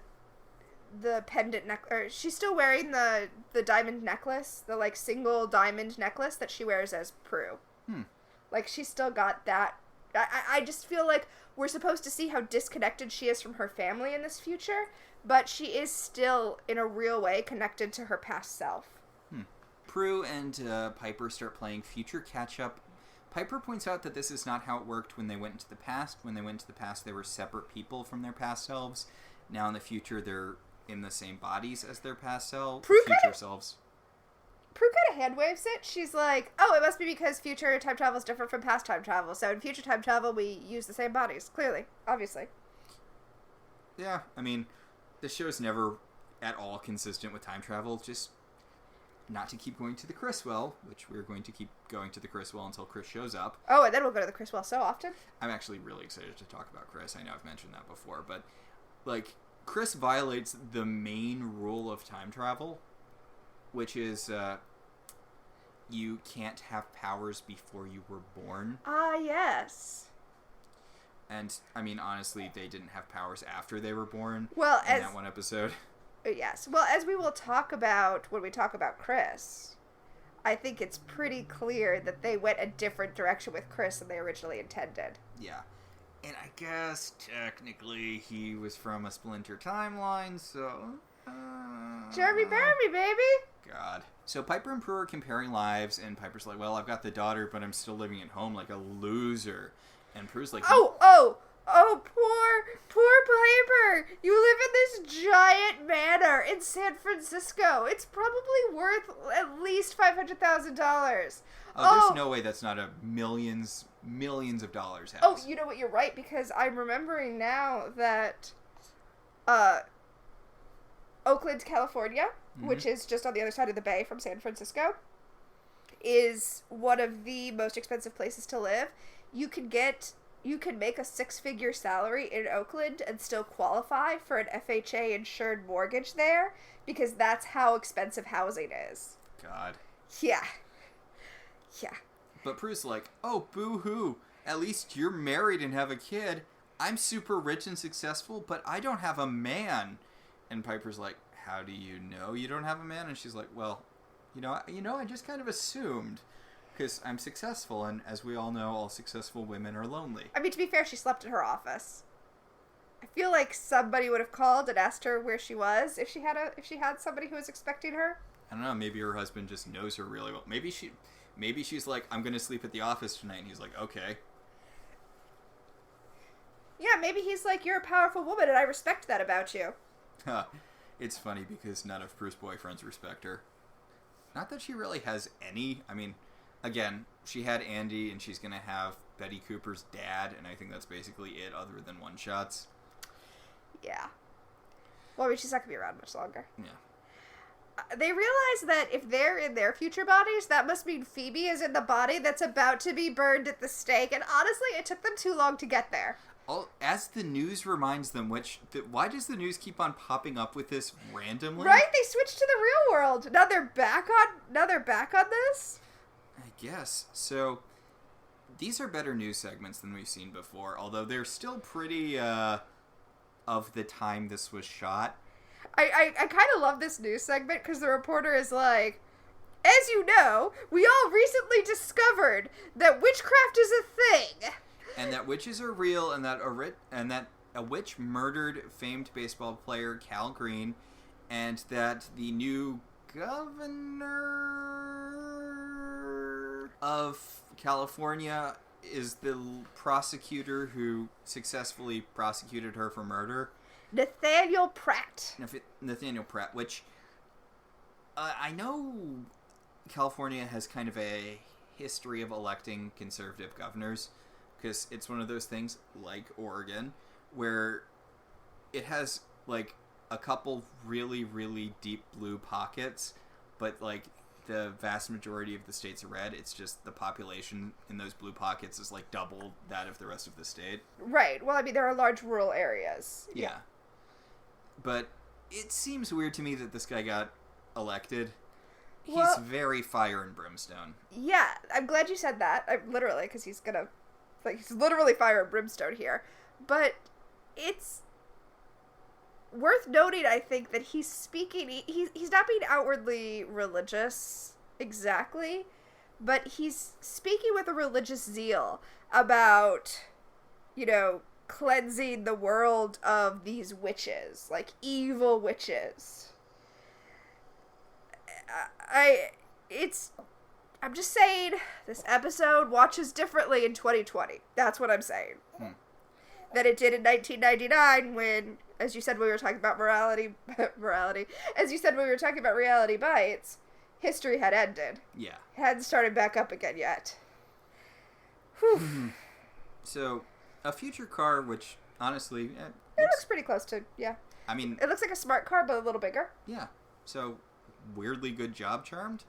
pendant necklace. She's still wearing the diamond necklace, the like single diamond necklace that she wears as Prue. Like she's still got that. I just feel like we're supposed to see how disconnected she is from her family in this future, but she is still in a real way connected to her past self. Prue and Piper start playing future catch-up. Piper points out that this is not how it worked when they went into the past. When they went into the past, they were separate people from their past selves. Now in the future, they're in the same bodies as their past selves, future selves. Prue kind of hand waves it. She's like, oh, it must be because future time travel is different from past time travel. So in future time travel, we use the same bodies. Clearly. Obviously. Yeah, I mean, the show's never at all consistent with time travel. Just not to keep going to the Criswell, which we're going to keep going to the Criswell until Chris shows up. Oh, and then we'll go to the Criswell so often. I'm actually really excited to talk about Chris. I know I've mentioned that before, but, like, Chris violates the main rule of time travel, which is you can't have powers before you were born. Ah, yes. And, I mean, honestly, they didn't have powers after they were born in that one episode. Yes. Well, as we will talk about when we talk about Chris, I think it's pretty clear that they went a different direction with Chris than they originally intended. Yeah. And I guess, technically, he was from a splinter timeline, so... Jeremy Baramy, baby! God. So Piper and Prue are comparing lives, and Piper's like, well, I've got the daughter, but I'm still living at home like a loser. And Prue's like... Oh, poor Piper! You live in this giant manor in San Francisco. It's probably worth at least $500,000. Oh, there's no way that's not a millions of dollars house. Oh, you know what? You're right, because I'm remembering now that Oakland, California, which is just on the other side of the bay from San Francisco, is one of the most expensive places to live. You can make a 6-figure salary in Oakland and still qualify for an FHA insured mortgage there, because that's how expensive housing is. God. Yeah. But Prue's like, oh, boo-hoo. At least you're married and have a kid. I'm super rich and successful, but I don't have a man. And Piper's like, how do you know you don't have a man? And she's like, well, you know, I just kind of assumed. Because I'm successful, and as we all know, all successful women are lonely. I mean, to be fair, she slept in her office. I feel like somebody would have called and asked her where she was if she had somebody who was expecting her. I don't know, maybe her husband just knows her really well. Maybe she's like, I'm going to sleep at the office tonight, and he's like, okay. Yeah, maybe he's like, you're a powerful woman, and I respect that about you. It's funny because none of Prue's boyfriends respect her. Not that she really has any. I mean... Again, she had Andy, and she's going to have Betty Cooper's dad, and I think that's basically it, other than one-shots. Yeah. Well, I mean, she's not going to be around much longer. Yeah. they realize that if they're in their future bodies, that must mean Phoebe is in the body that's about to be burned at the stake. And honestly, it took them too long to get there. As the news reminds them, why does the news keep on popping up with this randomly? Right? They switched to the real world. Now they're back on this? I guess. So, these are better news segments than we've seen before, although they're still pretty, of the time this was shot. I kind of love this news segment because the reporter is like, as you know, we all recently discovered that witchcraft is a thing. And that witches are real, and that a witch murdered famed baseball player Cal Green, and that the new governor of California is the prosecutor who successfully prosecuted her for murder. Nathaniel Pratt. Nathaniel Pratt, which I know California has kind of a history of electing conservative governors, because it's one of those things, like Oregon, where it has, like, a couple really, really deep blue pockets, but, like, the vast majority of the state's red. It's just the population in those blue pockets is, like, double that of the rest of the state. Right. Well, I mean, there are large rural areas. Yeah. But it seems weird to me that this guy got elected. He's very fire and brimstone. Yeah, I'm glad you said that. Literally, because he's literally fire and brimstone here. But it's worth noting, I think, that he's speaking. He's not being outwardly religious exactly, but he's speaking with a religious zeal about, cleansing the world of these witches, like evil witches. I'm just saying, this episode watches differently in 2020. That's what I'm saying. Than it did in 1999 when, as you said, we were talking about morality. As you said, when we were talking about Reality Bites, history had ended. Yeah. It hadn't started back up again yet. Whew. So, a future car, which, honestly... It looks pretty close to, yeah. I mean... It looks like a smart car, but a little bigger. Yeah. So, weirdly good job, Charmed.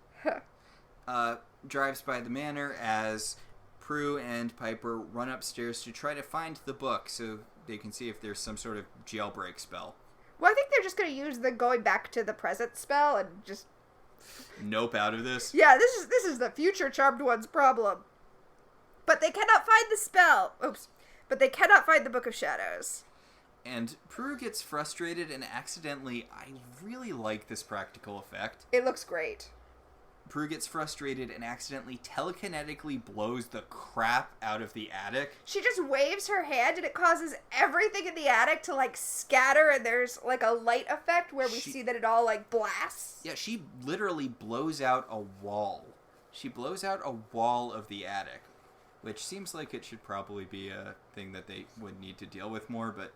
Drives by the manor as Prue and Piper run upstairs to try to find the book so they can see if there's some sort of jailbreak spell. Well, I think they're just going to use the going back to the present spell and just... Nope out of this. Yeah, this is the future Charmed One's problem. But they cannot find the spell. Oops. But they cannot find the Book of Shadows. And Prue gets frustrated and accidentally... I really like this practical effect. It looks great. Prue gets frustrated and accidentally telekinetically blows the crap out of the attic. She just waves her hand and it causes everything in the attic to, like, scatter, and there's, like, a light effect where we see that it all, like, blasts. Yeah, she literally blows out a wall. She blows out a wall of the attic, which seems like it should probably be a thing that they would need to deal with more, but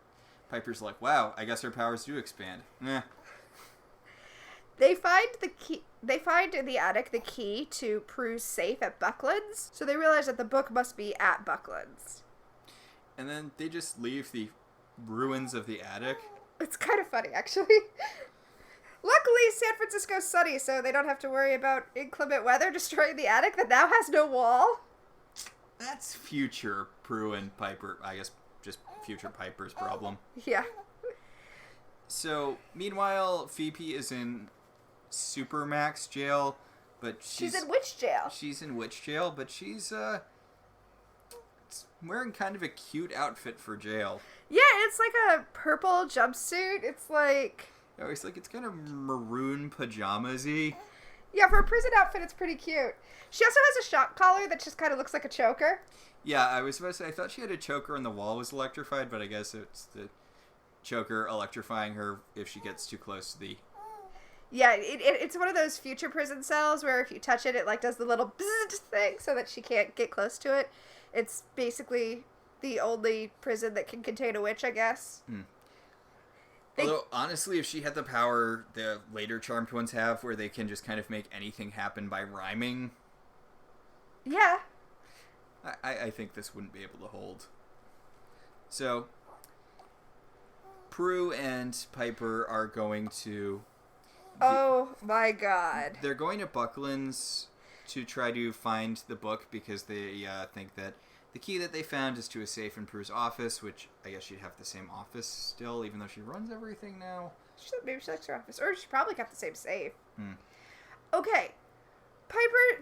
Piper's like, wow, I guess her powers do expand. Eh. They find in the attic the key to Prue's safe at Buckland's, so they realize that the book must be at Buckland's. And then they just leave the ruins of the attic. It's kind of funny, actually. Luckily, San Francisco's sunny, so they don't have to worry about inclement weather destroying the attic that now has no wall. That's future Prue and Piper, I guess just future Piper's problem. Yeah. So, meanwhile, Phoebe is in Supermax jail, but she's in witch jail. She's in witch jail, but she's wearing kind of a cute outfit for jail. Yeah, it's like a purple jumpsuit. It's like... Oh, it's kind of maroon pajamas-y. Yeah, for a prison outfit, it's pretty cute. She also has a shock collar that just kind of looks like a choker. Yeah, I was about to say, I thought she had a choker and the wall was electrified, but I guess it's the choker electrifying her if she gets too close to the... Yeah, it's one of those future prison cells where if you touch it, it like does the little bzzzt thing so that she can't get close to it. It's basically the only prison that can contain a witch, I guess. Although, honestly, if she had the power the later Charmed ones have, where they can just kind of make anything happen by rhyming... Yeah. I think this wouldn't be able to hold. So, Prue and Piper are going to Oh my god. They're going to Buckland's to try to find the book because they think that the key that they found is to a safe in Prue's office, which I guess she'd have the same office still, even though she runs everything now. Maybe she likes her office. Or she probably kept the same safe. Hmm. Okay.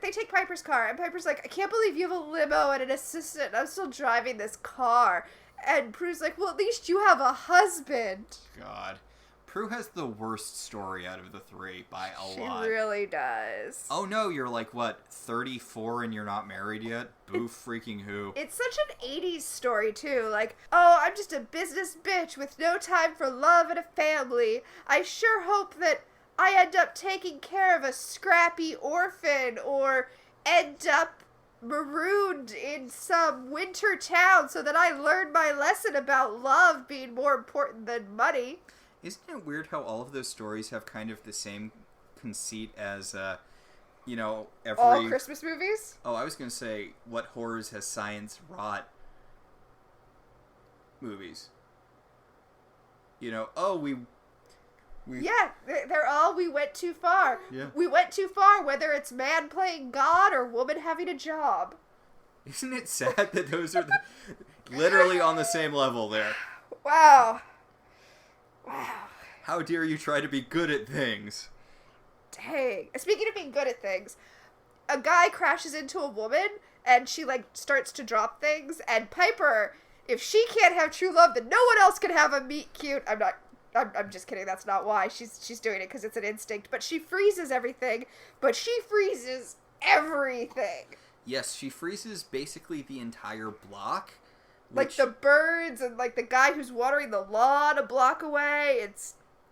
They take Piper's car, and Piper's like, I can't believe you have a limo and an assistant, and I'm still driving this car. And Prue's like, well, at least you have a husband. God. Prue has the worst story out of the three by a lot. She really does. Oh no, you're like, what, 34 and you're not married yet? Boo freaking who. It's such an 80s story, too. Like, oh, I'm just a business bitch with no time for love and a family. I sure hope that I end up taking care of a scrappy orphan or end up marooned in some winter town so that I learn my lesson about love being more important than money. Isn't it weird how all of those stories have kind of the same conceit as, every... All Christmas movies? Oh, I was going to say, what horrors has science wrought movies? Yeah, they're all we went too far. Yeah. We went too far, whether it's man playing God or woman having a job. Isn't it sad that those are literally on the same level there? Wow. How dare you try to be good at things? Dang. Speaking of being good at things, a guy crashes into a woman, and she, starts to drop things, and Piper, if she can't have true love, then no one else can have a meet cute. I'm just kidding, that's not why. She's doing it because it's an instinct, but she freezes everything, but she freezes everything. Yes, she freezes basically the entire block. Like the birds and the guy who's watering the lawn a block away.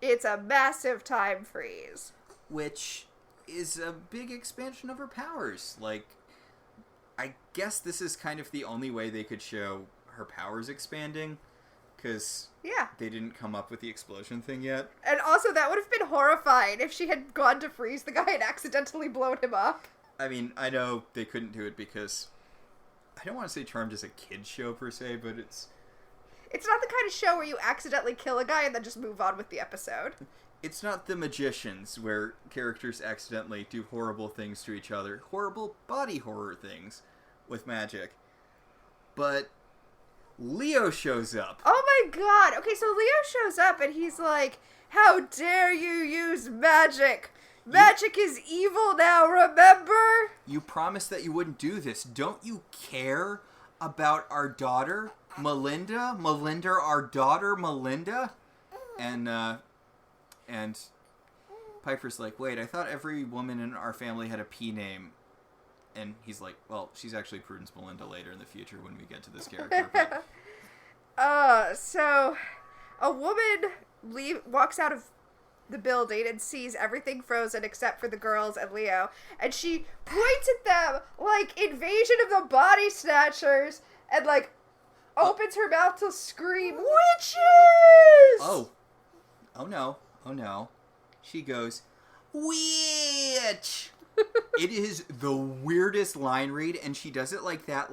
It's a massive time freeze. Which is a big expansion of her powers. I guess this is kind of the only way they could show her powers expanding. Because they didn't come up with the explosion thing yet. And also, that would have been horrifying if she had gone to freeze the guy and accidentally blown him up. I mean, I know they couldn't do it because... I don't want to say Charmed is a kid's show per se, but it's... It's not the kind of show where you accidentally kill a guy and then just move on with the episode. It's not The Magicians, where characters accidentally do horrible things to each other. Horrible body horror things with magic. But... Leo shows up. Oh my god. Okay, so Leo shows up and he's like, how dare you use magic? Magic is evil now, remember? You promised that you wouldn't do this. Don't you care about our daughter, Melinda? Melinda, our daughter, Melinda? And Piper's like, wait, I thought every woman in our family had a P name. And he's like, well, she's actually Prudence Melinda later in the future when we get to this character. But... So a woman walks out of the building and sees everything frozen except for the girls and Leo. And she points at them like Invasion of the Body Snatchers and opens her mouth to scream, witches! Oh no. She goes, witch! It is the weirdest line read, and she does it like that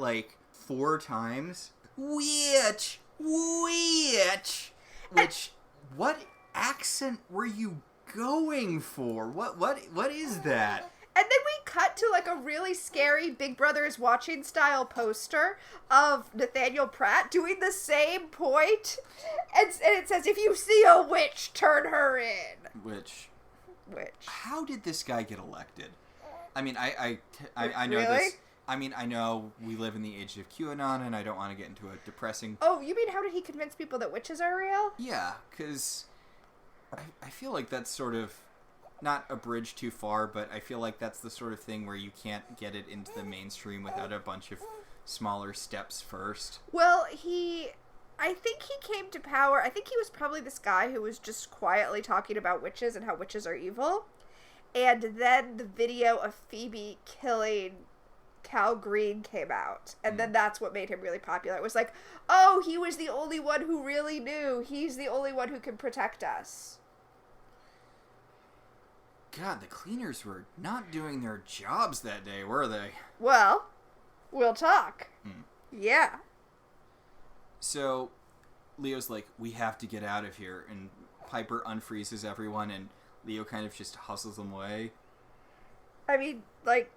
4 times. Witch! Witch! Which, what accent were you going for? What is that? And then we cut to a really scary Big Brother is Watching style poster of Nathaniel Pratt doing the same point. And it says, if you see a witch, turn her in. Which. How did this guy get elected? I mean, I know really? this. I mean, I know we live in the age of QAnon, and I don't want to get into a depressing... Oh, you mean how did he convince people that witches are real? Yeah, because I feel like that's sort of... Not a bridge too far, but I feel like that's the sort of thing where you can't get it into the mainstream without a bunch of smaller steps first. Well, I think he came to power... I think he was probably this guy who was just quietly talking about witches and how witches are evil. And then the video of Phoebe killing Cal Green came out. And then that's what made him really popular. It was like, oh, he was the only one who really knew. He's the only one who can protect us. God, the cleaners were not doing their jobs that day, were they? Well, we'll talk. Yeah. So, Leo's like, we have to get out of here. And Piper unfreezes everyone and Leo kind of just hustles them away. I mean, like,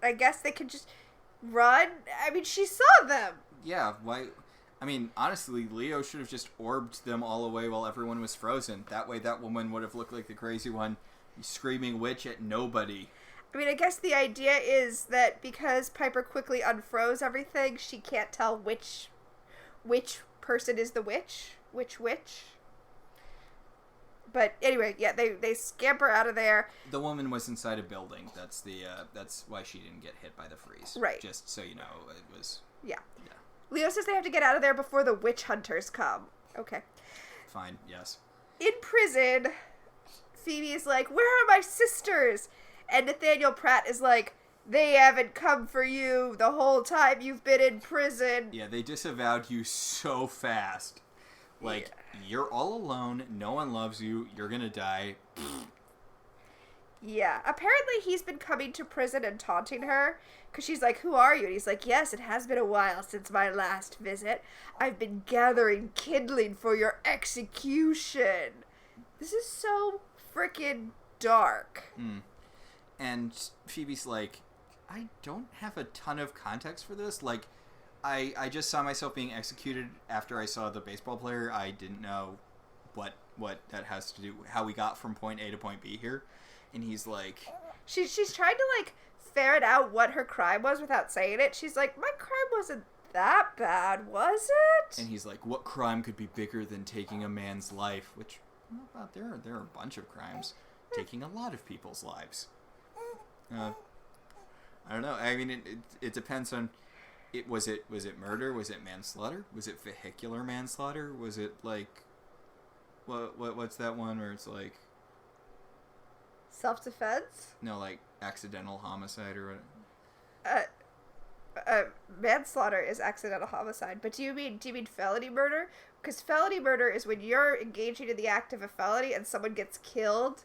I guess they could just run. I mean, she saw them. Yeah, why? I mean, honestly, Leo should have just orbed them all away while everyone was frozen. That way that woman would have looked like the crazy one, screaming witch at nobody. I mean, I guess the idea is that because Piper quickly unfroze everything, she can't tell which person is the witch. Which witch. But anyway, yeah, they scamper out of there. The woman was inside a building. That's why she didn't get hit by the freeze. Right. Just so you know, it was... Yeah. Leo says they have to get out of there before the witch hunters come. Okay. Fine, yes. In prison, Phoebe is like, where are my sisters? And Nathaniel Pratt is like, they haven't come for you the whole time you've been in prison. Yeah, they disavowed you so fast. Like, you're all alone, no one loves you, you're gonna die. Yeah, apparently he's been coming to prison and taunting her, because she's like, who are you? And he's like, yes, it has been a while since my last visit. I've been gathering kindling for your execution. This is so freaking dark. And Phoebe's like, I don't have a ton of context for this. Like, I just saw myself being executed after I saw the baseball player. I didn't know what that has to do, how we got from point A to point B here. And he's like... She's trying to, like, ferret out what her crime was without saying it. She's like, my crime wasn't that bad, was it? And he's like, what crime could be bigger than taking a man's life? Which, well, there are a bunch of crimes. Taking a lot of people's lives. I don't know. I mean, it depends on... Was it murder? Was it manslaughter? Was it vehicular manslaughter? Was it, like... What's that one where it's like... Self-defense? No, like accidental homicide or what? Manslaughter is accidental homicide, but do you mean felony murder? Because felony murder is when you're engaging in the act of a felony and someone gets killed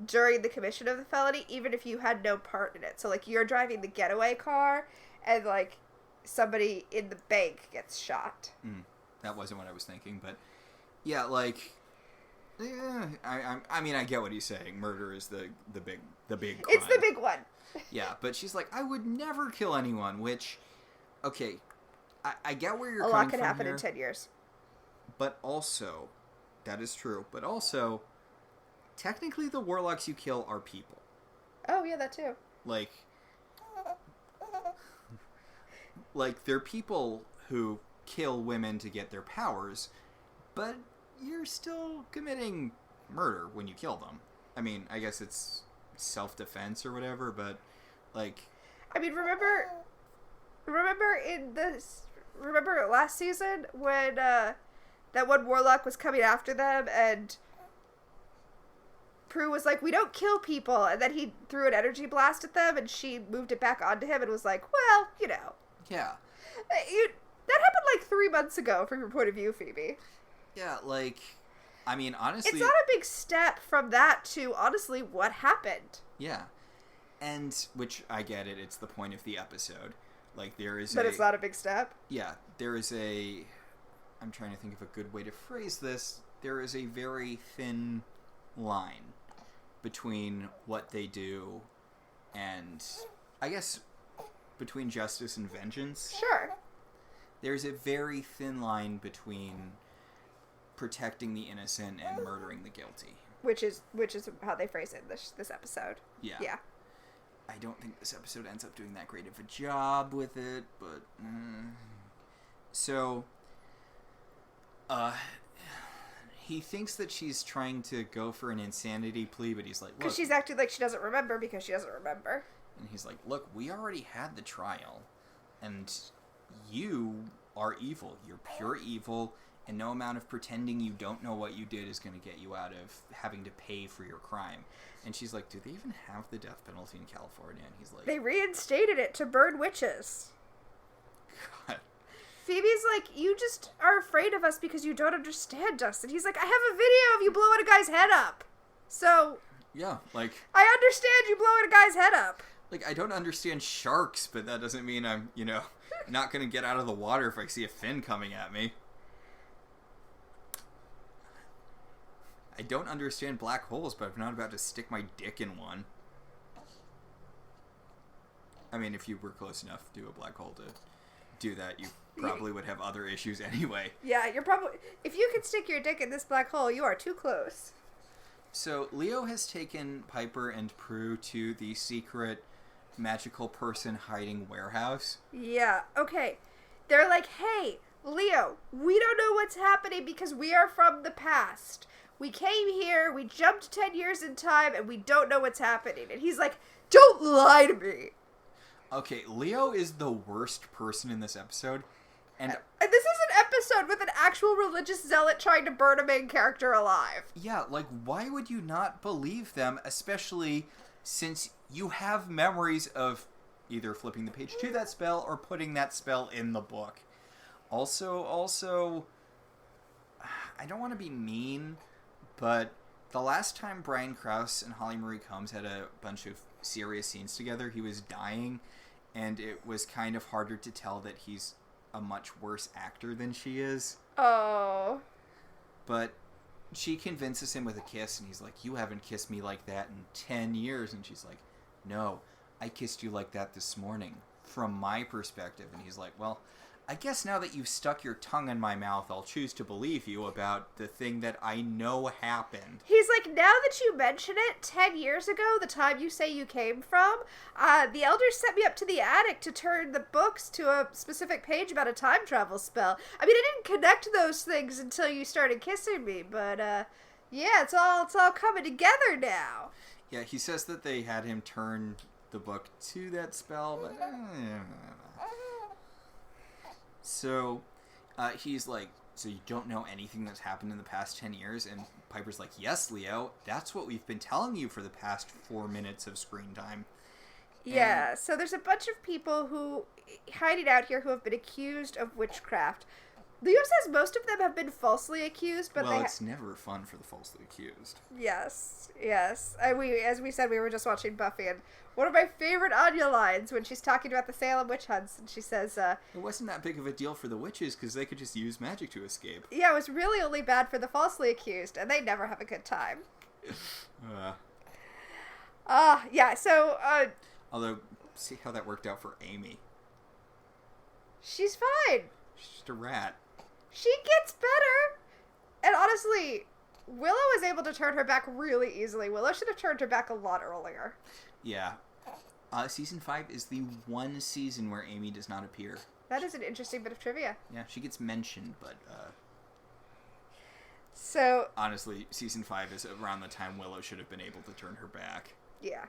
during the commission of the felony, even if you had no part in it. So, like, you're driving the getaway car and, like, somebody in the bank gets shot. That wasn't what I was thinking, but yeah, like... Yeah, I mean, I get what he's saying. Murder is the big crime. It's the big one. Yeah, but she's like, I would never kill anyone, which, okay, I get where you're coming from. A lot could happen in 10 years. But also, that is true, but also, technically the warlocks you kill are people. Oh, yeah, that too. Like, they're people who kill women to get their powers, but... you're still committing murder when you kill them. I mean, I guess it's self-defense or whatever, but, like... I mean, remember last season when, that one warlock was coming after them and Prue was like, we don't kill people, and then he threw an energy blast at them and she moved it back onto him and was like, well, you know. Yeah. That happened like 3 months ago from your point of view, Phoebe. Yeah, like, I mean, honestly... it's not a big step from that to, honestly, what happened. Yeah. And, which, I get it, it's the point of the episode. Like, there is But it's not a big step? Yeah, there is a... I'm trying to think of a good way to phrase this. There is a very thin line between what they do and, I guess, between justice and vengeance. Sure. There's a very thin line between... protecting the innocent and murdering the guilty. Which is how they phrase it in this episode. Yeah. I don't think this episode ends up doing that great of a job with it, but... So... he thinks that she's trying to go for an insanity plea, but he's like, look... because she's acting like she doesn't remember because she doesn't remember. And he's like, look, we already had the trial, and you are evil. You're pure evil... and no amount of pretending you don't know what you did is going to get you out of having to pay for your crime. And she's like, do they even have the death penalty in California? And he's like... they reinstated it to burn witches. God. Phoebe's like, you just are afraid of us because you don't understand us. And he's like, I have a video of you blowing a guy's head up. So... yeah, like... I understand you blowing a guy's head up. Like, I don't understand sharks, but that doesn't mean I'm, not going to get out of the water if I see a fin coming at me. I don't understand black holes, but I'm not about to stick my dick in one. I mean, if you were close enough to a black hole to do that, you probably would have other issues anyway. Yeah, you're probably... If you can stick your dick in this black hole, you are too close. So, Leo has taken Piper and Prue to the secret magical person hiding warehouse. Yeah, okay. They're like, hey, Leo, we don't know what's happening because we are from the past. We came here, we jumped 10 years in time, and we don't know what's happening. And he's like, don't lie to me. Okay, Leo is the worst person in this episode. And this is an episode with an actual religious zealot trying to burn a main character alive. yeah, like, why would you not believe them, especially since you have memories of either flipping the page to that spell or putting that spell in the book. Also, I don't want to be mean, but the last time Brian Krause and Holly Marie Combs had a bunch of serious scenes together, he was dying, and it was kind of harder to tell that he's a much worse actor than she is. Oh. But she convinces him with a kiss, and he's like, you haven't kissed me like that in 10 years. And she's like, no, I kissed you like that this morning, from my perspective. And he's like, well, I guess now that you've stuck your tongue in my mouth, I'll choose to believe you about the thing that I know happened. He's like, now that you mention it, 10 years ago, the time you say you came from, the elders sent me up to the attic to turn the books to a specific page about a time travel spell. I mean, I didn't connect those things until you started kissing me, but, yeah, it's all coming together now. Yeah, he says that they had him turn the book to that spell, but... So, he's like, so you don't know anything that's happened in the past 10 years? And Piper's like, yes, Leo, that's what we've been telling you for the past 4 minutes of screen time. Yeah, so there's a bunch of people who hiding out here who have been accused of witchcraft. Leo says most of them have been falsely accused, but well, it's never fun for the falsely accused. Yes. As we said, we were just watching Buffy, and one of my favorite Anya lines when she's talking about the Salem witch hunts, and she says, it wasn't that big of a deal for the witches because they could just use magic to escape. Yeah, it was really only bad for the falsely accused, and they never have a good time. Yeah, so, Although, see how that worked out for Amy. She's fine. She's just a rat. She gets better. And honestly, Willow is able to turn her back really easily. Willow should have turned her back a lot earlier. Yeah. Season 5 is the one season where Amy does not appear. That is an interesting bit of trivia. Yeah, she gets mentioned, but, So... honestly, Season 5 is around the time Willow should have been able to turn her back. Yeah.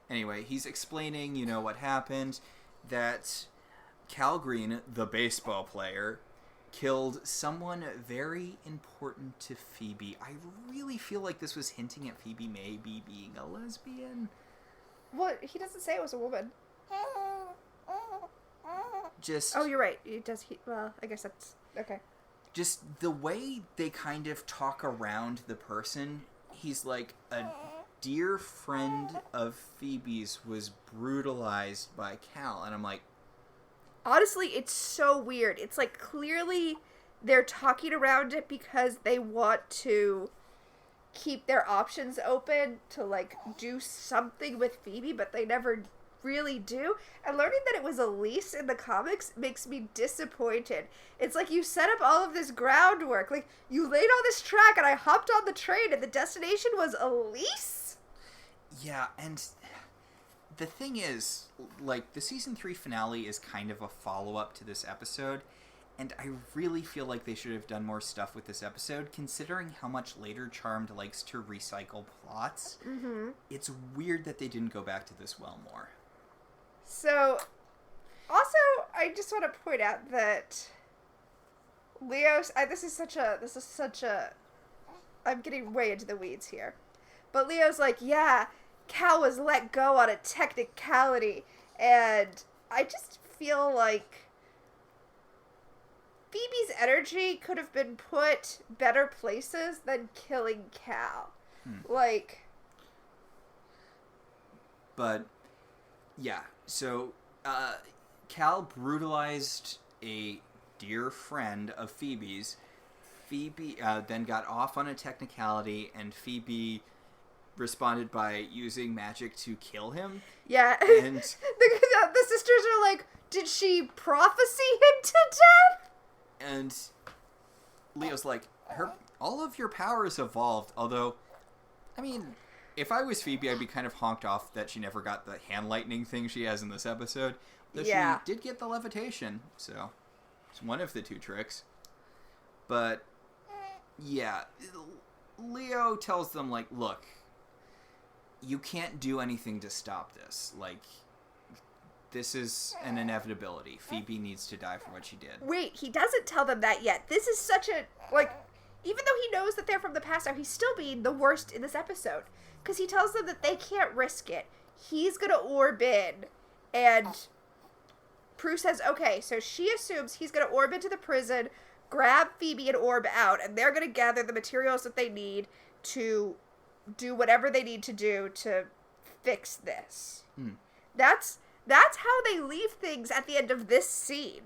Anyway, he's explaining, what happened, that Cal Green, the baseball player, killed someone very important to Phoebe. I really feel like this was hinting at Phoebe maybe being a lesbian. Well, he doesn't say it was a woman. Just... Oh, you're right. Well, I guess that's... Okay. Just the way they kind of talk around the person, he's like, a dear friend of Phoebe's was brutalized by Cal, and I'm like... Honestly, it's so weird. It's like clearly they're talking around it because they want to keep their options open to like do something with Phoebe, but they never really do. And learning that it was Elise in the comics makes me disappointed. It's like you set up all of this groundwork. Like, you laid all this track and I hopped on the train and the destination was Elise? Yeah, and... the thing is, like, the season 3 finale is kind of a follow-up to this episode, and I really feel like they should have done more stuff with this episode, considering how much later Charmed likes to recycle plots. Mm-hmm. It's weird that they didn't go back to this well more. So, also, I just want to point out that Leo's... this is such a... I'm getting way into the weeds here. But Leo's like, yeah... Cal was let go on a technicality, and I just feel like Phoebe's energy could have been put better places than killing Cal. But, yeah, so, Cal brutalized a dear friend of Phoebe's. Phoebe then got off on a technicality, and Phoebe responded by using magic to kill him. Yeah. And the sisters are like, did she prophesy him to death? And Leo's like, all of your powers evolved, although, I mean, if I was Phoebe, I'd be kind of honked off that she never got the hand lightning thing she has in this episode. Though she did get the levitation, so it's one of the two tricks. But, yeah, Leo tells them, like, look, you can't do anything to stop this. Like, this is an inevitability. Phoebe needs to die for what she did. Wait, he doesn't tell them that yet. This is such a, like, even though he knows that they're from the past now, he's still being the worst in this episode. Because he tells them that they can't risk it. He's going to orb in. And Prue says, okay, so she assumes he's going to orb into the prison, grab Phoebe and orb out, and they're going to gather the materials that they need to do whatever they need to do to fix this. That's how they leave things at the end of this scene.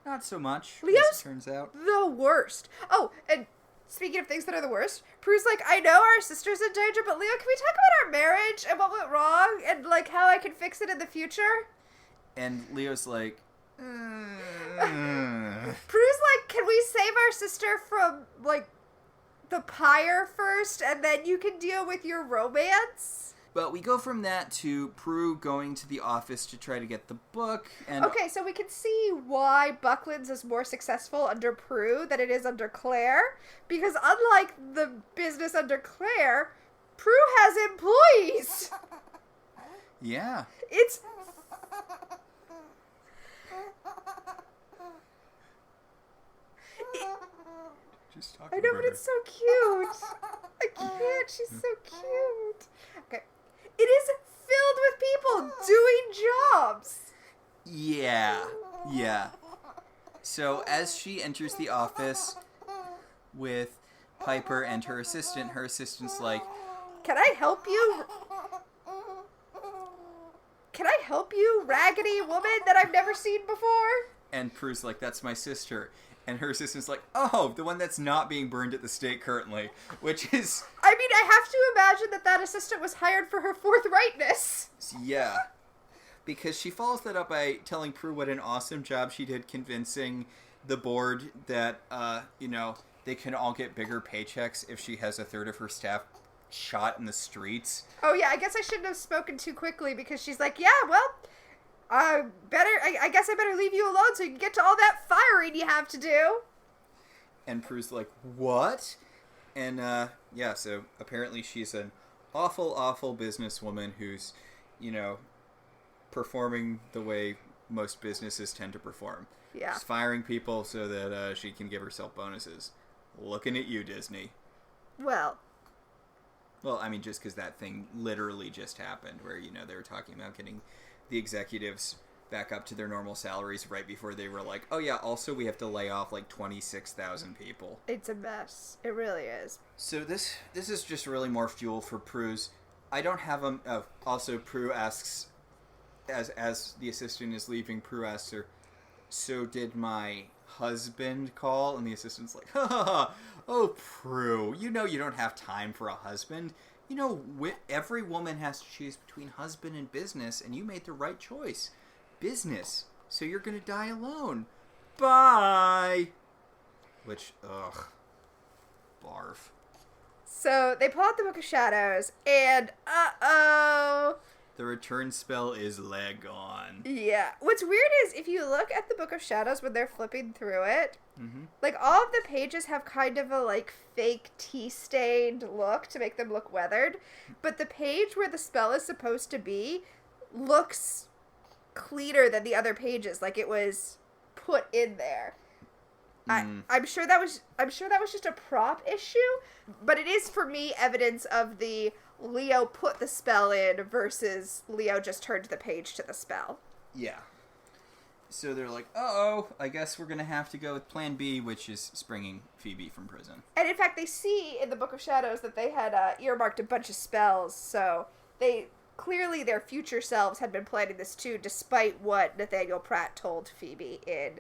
Not so much, Leo's as it turns out. The worst. Oh, and speaking of things that are the worst, Prue's like, I know our sister's in danger, but Leo, can we talk about our marriage and what went wrong and, like, how I can fix it in the future? And Leo's like, Prue's like, can we save our sister from, like, the pyre first, and then you can deal with your romance? But we go from that to Prue going to the office to try to get the book. And okay, so we can see why Buckland's is more successful under Prue than it is under Claire. Because unlike the business under Claire, Prue has employees. Yeah. It's... Just talk I know, but it's so cute. I can't. She's so cute. Okay. It is filled with people doing jobs. Yeah. So as she enters the office with Piper and her assistant's like, Can I help you? Can I help you, raggedy woman that I've never seen before? and Prue's like, that's my sister. And her assistant's like, oh, the one that's not being burned at the stake currently, which is... I mean, I have to imagine that assistant was hired for her forthrightness. Yeah. Because she follows that up by telling Prue what an awesome job she did convincing the board that, they can all get bigger paychecks if she has a third of her staff shot in the streets. Oh, yeah, I guess I shouldn't have spoken too quickly because she's like, yeah, well... I guess I better leave you alone so you can get to all that firing you have to do. And Prue's like, what? And, so apparently she's an awful, awful businesswoman who's, performing the way most businesses tend to perform. Yeah. She's firing people so that she can give herself bonuses. Looking at you, Disney. Well, I mean, just because that thing literally just happened where, they were talking about getting the executives back up to their normal salaries right before they were like, oh yeah, also we have to lay off like 26,000 people. It's a mess. It really is. So this is just really more fuel for Prue's. I don't have them. Oh, also Prue asks, as the assistant is leaving, Prue asks her, so did my husband call? And the assistant's like, ha ha ha, oh Prue, you don't have time for a husband. Every woman has to choose between husband and business, and you made the right choice. Business. So you're going to die alone. Bye! Which, ugh. Barf. So, they pull out the Book of Shadows, and uh-oh! The return spell is leg on. Yeah. What's weird is, if you look at the Book of Shadows when they're flipping through it, mm-hmm. All of the pages have kind of a, fake tea-stained look to make them look weathered, but the page where the spell is supposed to be looks cleaner than the other pages, like it was put in there. I'm sure that was just a prop issue, but it is for me evidence of the Leo put the spell in versus Leo just turned the page to the spell. Yeah. So they're like, uh-oh, I guess we're going to have to go with plan B, which is springing Phoebe from prison. And in fact, they see in the Book of Shadows that they had earmarked a bunch of spells, so clearly their future selves had been planning this too, despite what Nathaniel Pratt told Phoebe in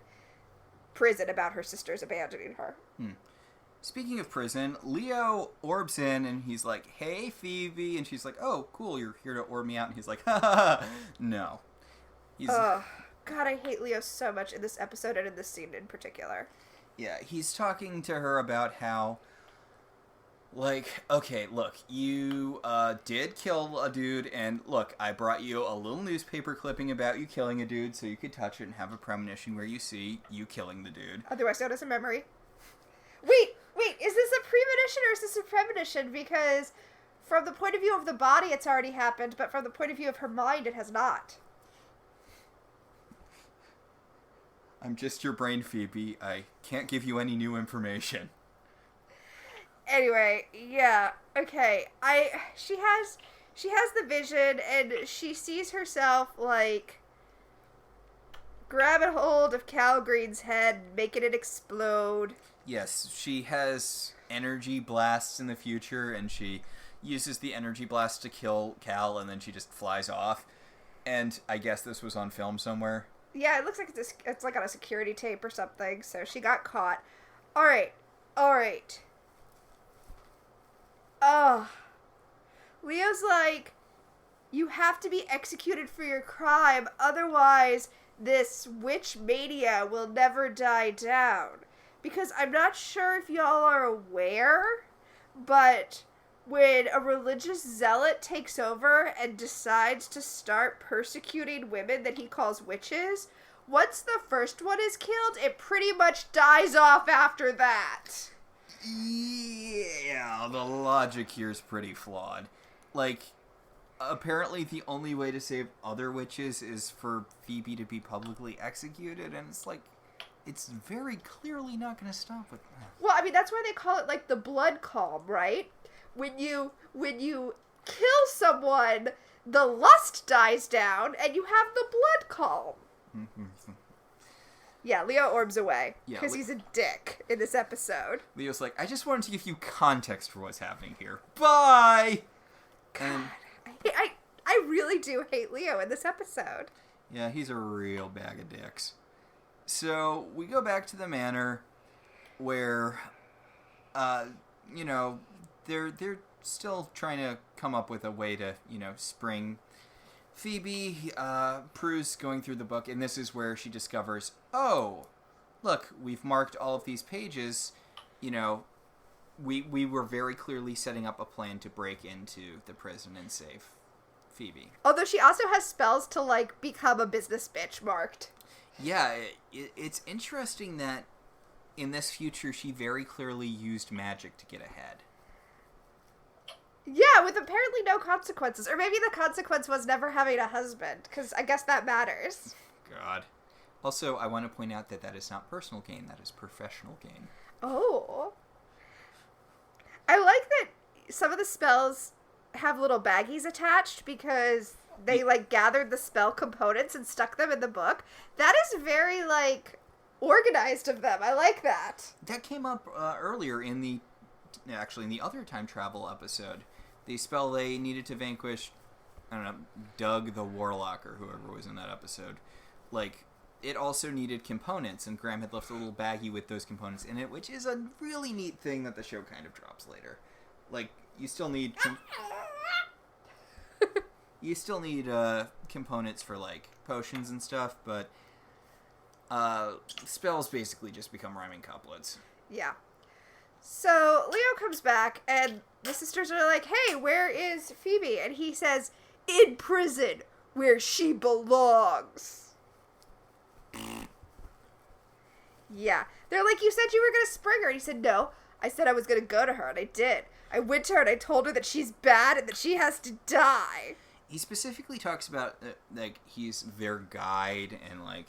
prison about her sisters abandoning her. Speaking of prison, Leo orbs in and he's like, "Hey, Phoebe," and she's like, "Oh, cool, you're here to orb me out," and he's like, "Ha ha ha, no." God, I hate Leo so much in this episode and in this scene in particular. Yeah, he's talking to her about how, like, okay, look, you did kill a dude, and look, I brought you a little newspaper clipping about you killing a dude so you could touch it and have a premonition where you see you killing the dude. Otherwise known as a memory. Wait, is this a premonition or is this a premonition? Because from the point of view of the body, it's already happened, but from the point of view of her mind, it has not. I'm just your brain, Phoebe. I can't give you any new information. Anyway, yeah, okay. She has the vision, and she sees herself, like, grabbing hold of Cal Green's head, making it explode. Yes, she has energy blasts in the future, and she uses the energy blast to kill Cal, and then she just flies off. And I guess this was on film somewhere. Yeah, it looks like it's like on a security tape or something, so she got caught. Alright. Leo's like, you have to be executed for your crime, otherwise this witch mania will never die down. Because I'm not sure if y'all are aware, but when a religious zealot takes over and decides to start persecuting women that he calls witches, once the first one is killed, it pretty much dies off after that. Yeah, the logic here is pretty flawed. Like, apparently the only way to save other witches is for Phoebe to be publicly executed, and it's like, it's very clearly not going to stop with that. Well, I mean, that's why they call it, like, the blood calm, right? When you kill someone, the lust dies down, and you have the blood calm. Yeah, Leo orbs away, because he's a dick in this episode. Leo's like, I just wanted to give you context for what's happening here. Bye! God, And I really do hate Leo in this episode. yeah, he's a real bag of dicks. So, we go back to the manor, where, you know, they're still trying to come up with a way to, you know, spring Phoebe. Prue's going through the book, and this is where she discovers, oh, look, we've marked all of these pages. You know, we were very clearly setting up a plan to break into the prison and save Phoebe. Although she also has spells to, like, become a business bitch marked. Yeah, it's interesting that in this future she very clearly used magic to get ahead. Yeah, with apparently no consequences. Or maybe the consequence was never having a husband, because I guess that matters. God. Also, I want to point out that is not personal gain, that is professional gain. Oh. I like that some of the spells have little baggies attached because they, like, gathered the spell components and stuck them in the book. That is very, like, organized of them. I like that. That came up earlier in the other time travel episode. The spell they needed to vanquish, I don't know, Doug the Warlock or whoever was in that episode. Like, it also needed components, and Graham had left a little baggie with those components in it, which is a really neat thing that the show kind of drops later. Like, you still need components for, like, potions and stuff, but spells basically just become rhyming couplets. Yeah. So Leo comes back, and the sisters are like, hey, where is Phoebe? And he says, in prison, where she belongs. Yeah. They're like, you said you were going to spring her. And he said, no, I said I was going to go to her, and I did. I went to her, and I told her that she's bad and that she has to die. He specifically talks about, like, he's their guide, and, like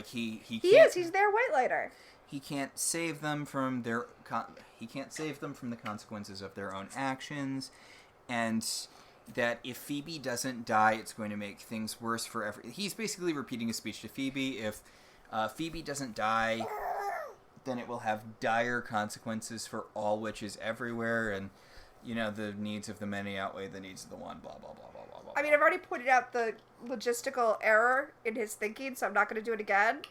he can't... He's their white lighter. He can't save them from the consequences of their own actions, and that if Phoebe doesn't die, it's going to make things worse for every... He's basically repeating a speech to Phoebe. If Phoebe doesn't die, then it will have dire consequences for all witches everywhere, and, you know, the needs of the many outweigh the needs of the one, blah, blah, blah, blah, blah, blah. I mean, I've already pointed out the logistical error in his thinking, so I'm not going to do it again.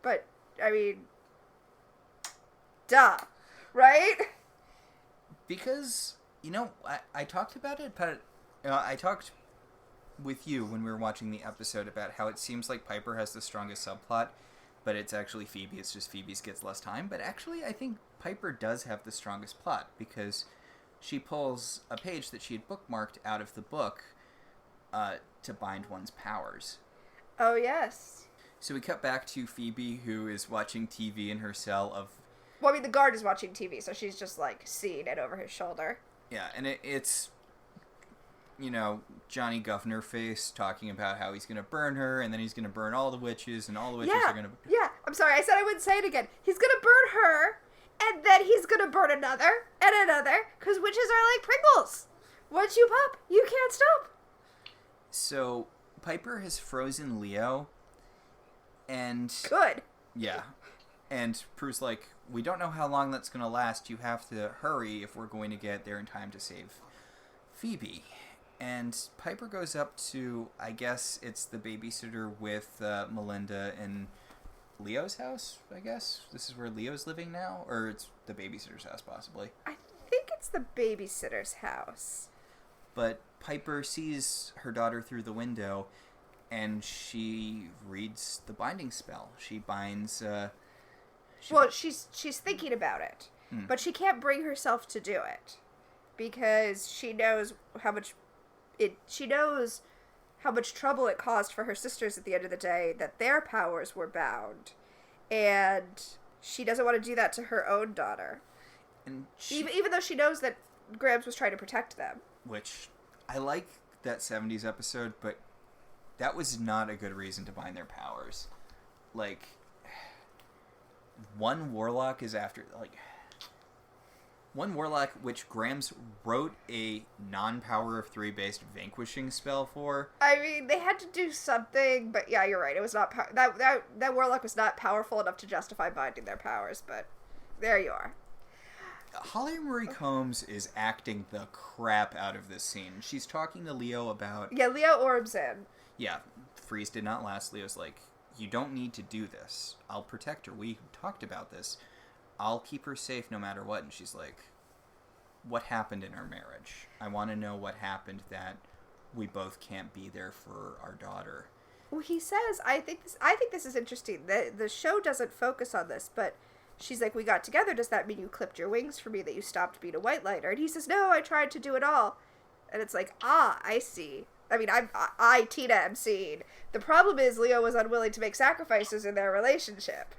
But, I mean, duh. Right? Because, I talked about it, but I talked with you when we were watching the episode about how it seems like Piper has the strongest subplot, but it's actually Phoebe. It's just Phoebe's gets less time. But actually, I think Piper does have the strongest plot because she pulls a page that she had bookmarked out of the book to bind one's powers. Oh, yes. So we cut back to Phoebe, who is watching TV in her cell of... Well, I mean, the guard is watching TV, so she's just, like, seeing it over his shoulder. Yeah, and it's... Johnny Governor face talking about how he's going to burn her, and then he's going to burn all the witches, and all the witches are going to... Yeah, I'm sorry, I said I wouldn't say it again. He's going to burn her, and then he's going to burn another, and another, because witches are like Pringles. Once you pop, you can't stop. So, Piper has frozen Leo, and... Good. Yeah. And Prue's like, we don't know how long that's going to last. You have to hurry if we're going to get there in time to save Phoebe. And Piper goes up to, I guess it's the babysitter with Melinda in Leo's house, I guess. This is where Leo's living now? Or it's the babysitter's house, possibly. I think it's the babysitter's house. But Piper sees her daughter through the window, and she reads the binding spell. She binds... she's thinking about it. But she can't bring herself to do it. Because she knows how much trouble it caused for her sisters at the end of the day, that their powers were bound. And she doesn't want to do that to her own daughter. And even though she knows that Grams was trying to protect them. Which, I like that 70s episode, but that was not a good reason to bind their powers. Like, one warlock, which Grams wrote a non-power of 3 based vanquishing spell for. I mean, they had to do something, but yeah, you're right. It was not that warlock was not powerful enough to justify binding their powers. But there you are. Holly Marie Combs is acting the crap out of this scene. She's talking to Leo about... Yeah, Leo orbs in. Yeah, freeze did not last. Leo's like, you don't need to do this. I'll protect her. We talked about this. I'll keep her safe no matter what. And she's like, what happened in our marriage? I want to know what happened that we both can't be there for our daughter. Well, he says, I think this is interesting. The show doesn't focus on this, but she's like, we got together. Does that mean you clipped your wings for me, that you stopped being a white lighter? And he says, no, I tried to do it all. And it's like, I see. I mean, Tina, am seeing. The problem is Leo was unwilling to make sacrifices in their relationship.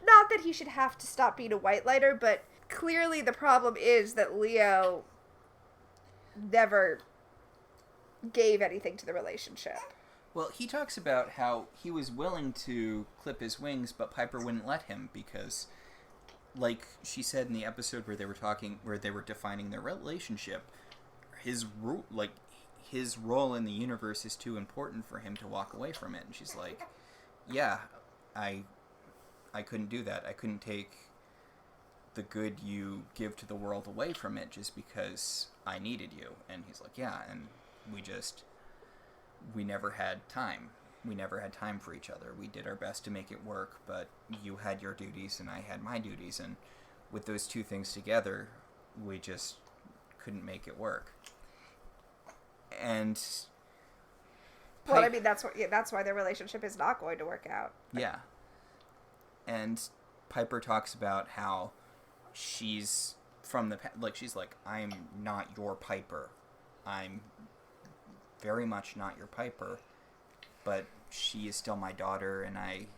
Not that he should have to stop being a white lighter, but clearly the problem is that Leo never gave anything to the relationship. Well, he talks about how he was willing to clip his wings, but Piper wouldn't let him because, like she said in the episode where they were defining their relationship, his role in the universe is too important for him to walk away from it. And she's like, yeah, I couldn't do that. I couldn't take the good you give to the world away from it just because I needed you. And he's like, yeah, and we never had time. We never had time for each other. We did our best to make it work, but you had your duties and I had my duties. And with those two things together, we just couldn't make it work. And... Well, I mean, that's why their relationship is not going to work out. Yeah. And Piper talks about how she's from the... she's like, I'm not your Piper. I'm very much not your Piper. But she is still my daughter, and I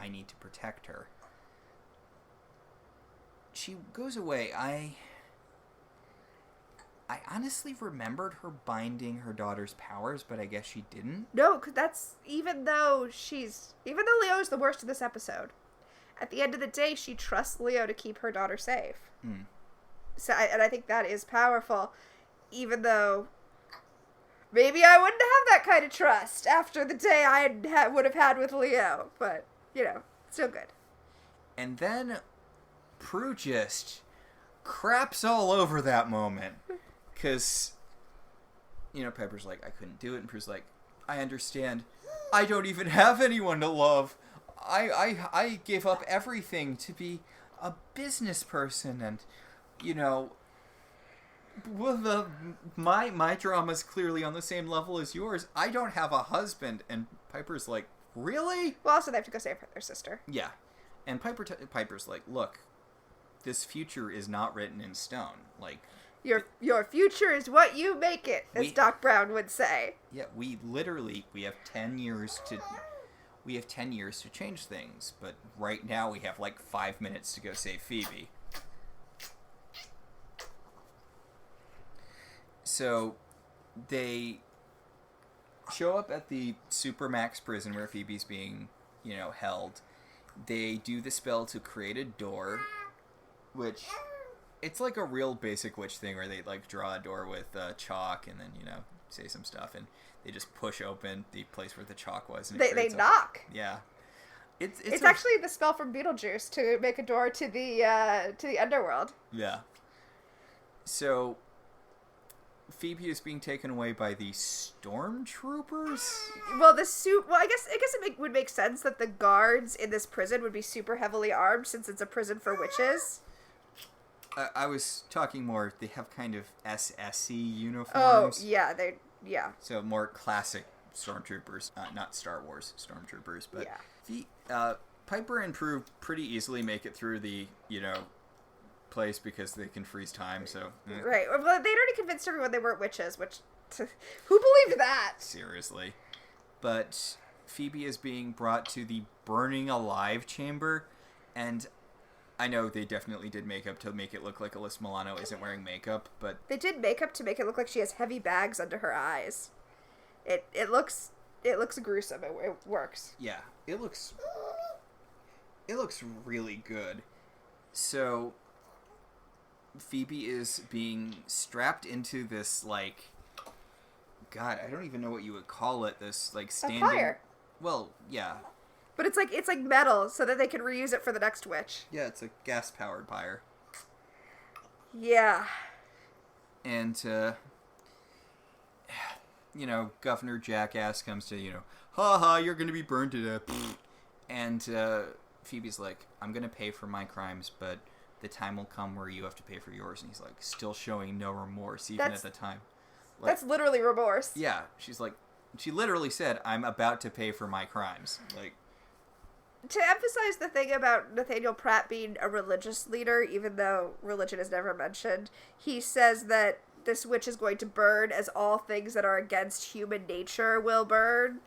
need to protect her. She goes away. I honestly remembered her binding her daughter's powers, but I guess she didn't. No, because that's... Even though Leo is the worst of this episode, at the end of the day, she trusts Leo to keep her daughter safe. So, I think that is powerful, even though maybe I wouldn't have that kind of trust after the day I would have had with Leo. But, still good. And then Prue just craps all over that moment. Because, Piper's like, I couldn't do it. And Prue's like, I understand. I don't even have anyone to love. I gave up everything to be a business person, and you know, well, my drama's clearly on the same level as yours. I don't have a husband, and Piper's like, really? Well, also they have to go save their sister. Yeah, and Piper's like, look, this future is not written in stone. Like, your future is what you make it, as Doc Brown would say. Yeah, we have 10 years to change things, but right now we have like 5 minutes to go save Phoebe. So they show up at the Supermax prison where Phoebe's being, held. They do the spell to create a door, which it's like a real basic witch thing where they like draw a door with chalk and then, say some stuff, and they just push open the place where the chalk was. And they knock. Yeah. It's actually the spell from Beetlejuice to make a door to the underworld. Yeah. So Phoebe is being taken away by the stormtroopers. Well, I guess it would make sense that the guards in this prison would be super heavily armed since it's a prison for witches. I was talking more. They have kind of SSE uniforms. Oh yeah, So more classic stormtroopers, not Star Wars stormtroopers, but Piper and Prue pretty easily make it through the place because they can freeze time. So right. Well, they'd already convinced everyone they weren't witches, which who believed that? Seriously. But Phoebe is being brought to the burning alive chamber, and I know they definitely did makeup to make it look like Alyssa Milano isn't wearing makeup, but they did makeup to make it look like she has heavy bags under her eyes. It looks gruesome. It works. Yeah, it looks really good. So Phoebe is being strapped into this, like, God, I don't even know what you would call it. This, like, standing... A fire. Well, yeah. But it's like metal, so that they can reuse it for the next witch. Yeah, it's a gas-powered pyre. Yeah. And, Governor Jackass comes to, haha, you're gonna be burned to death. And, Phoebe's like, I'm gonna pay for my crimes, but the time will come where you have to pay for yours. And he's like, still showing no remorse, even at the time. Like, that's literally remorse. Yeah, she's like, she literally said, I'm about to pay for my crimes. Like, to emphasize the thing about Nathaniel Pratt being a religious leader, even though religion is never mentioned, he says that this witch is going to burn as all things that are against human nature will burn.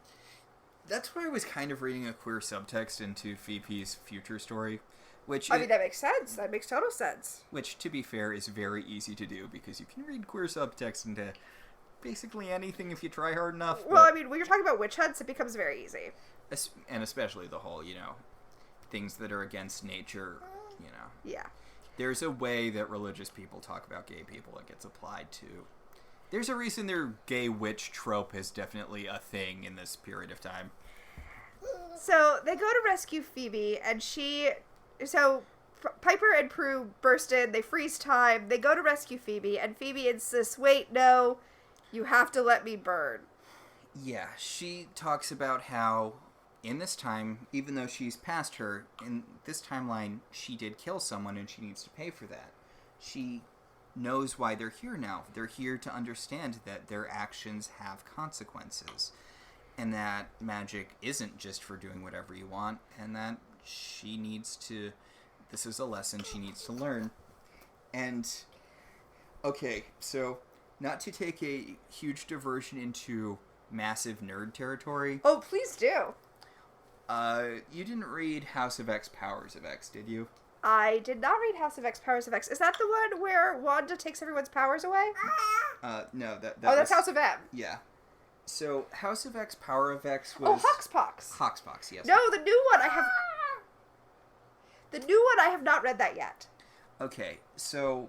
That's why I was kind of reading a queer subtext into Phoebe's future story. I mean, that makes sense. That makes total sense. Which, to be fair, is very easy to do, because you can read queer subtext into basically anything if you try hard enough. Well, I mean, when you're talking about witch hunts, it becomes very easy. And especially the whole, things that are against nature, Yeah. There's a way that religious people talk about gay people that gets applied to. There's a reason their gay witch trope is definitely a thing in this period of time. So, they go to rescue Phoebe, and So, Piper and Prue burst in, they freeze time, they go to rescue Phoebe, and Phoebe insists, wait, no, you have to let me burn. Yeah, she talks about how, in this time, even though she's past her, in this timeline, she did kill someone and she needs to pay for that. She knows why they're here now. They're here to understand that their actions have consequences, and that magic isn't just for doing whatever you want, and that she needs to... This is a lesson she needs to learn. And, okay, so, not to take a huge diversion into massive nerd territory. Oh, please do. You didn't read House of X, Powers of X, did you? I did not read House of X, Powers of X. Is that the one where Wanda takes everyone's powers away? No, that that's House of M. Yeah. So, House of X, Power of X was... Oh, Hoxpox. Hoxpox, yes. No, the new one I have... The new one, I have not read that yet. Okay, so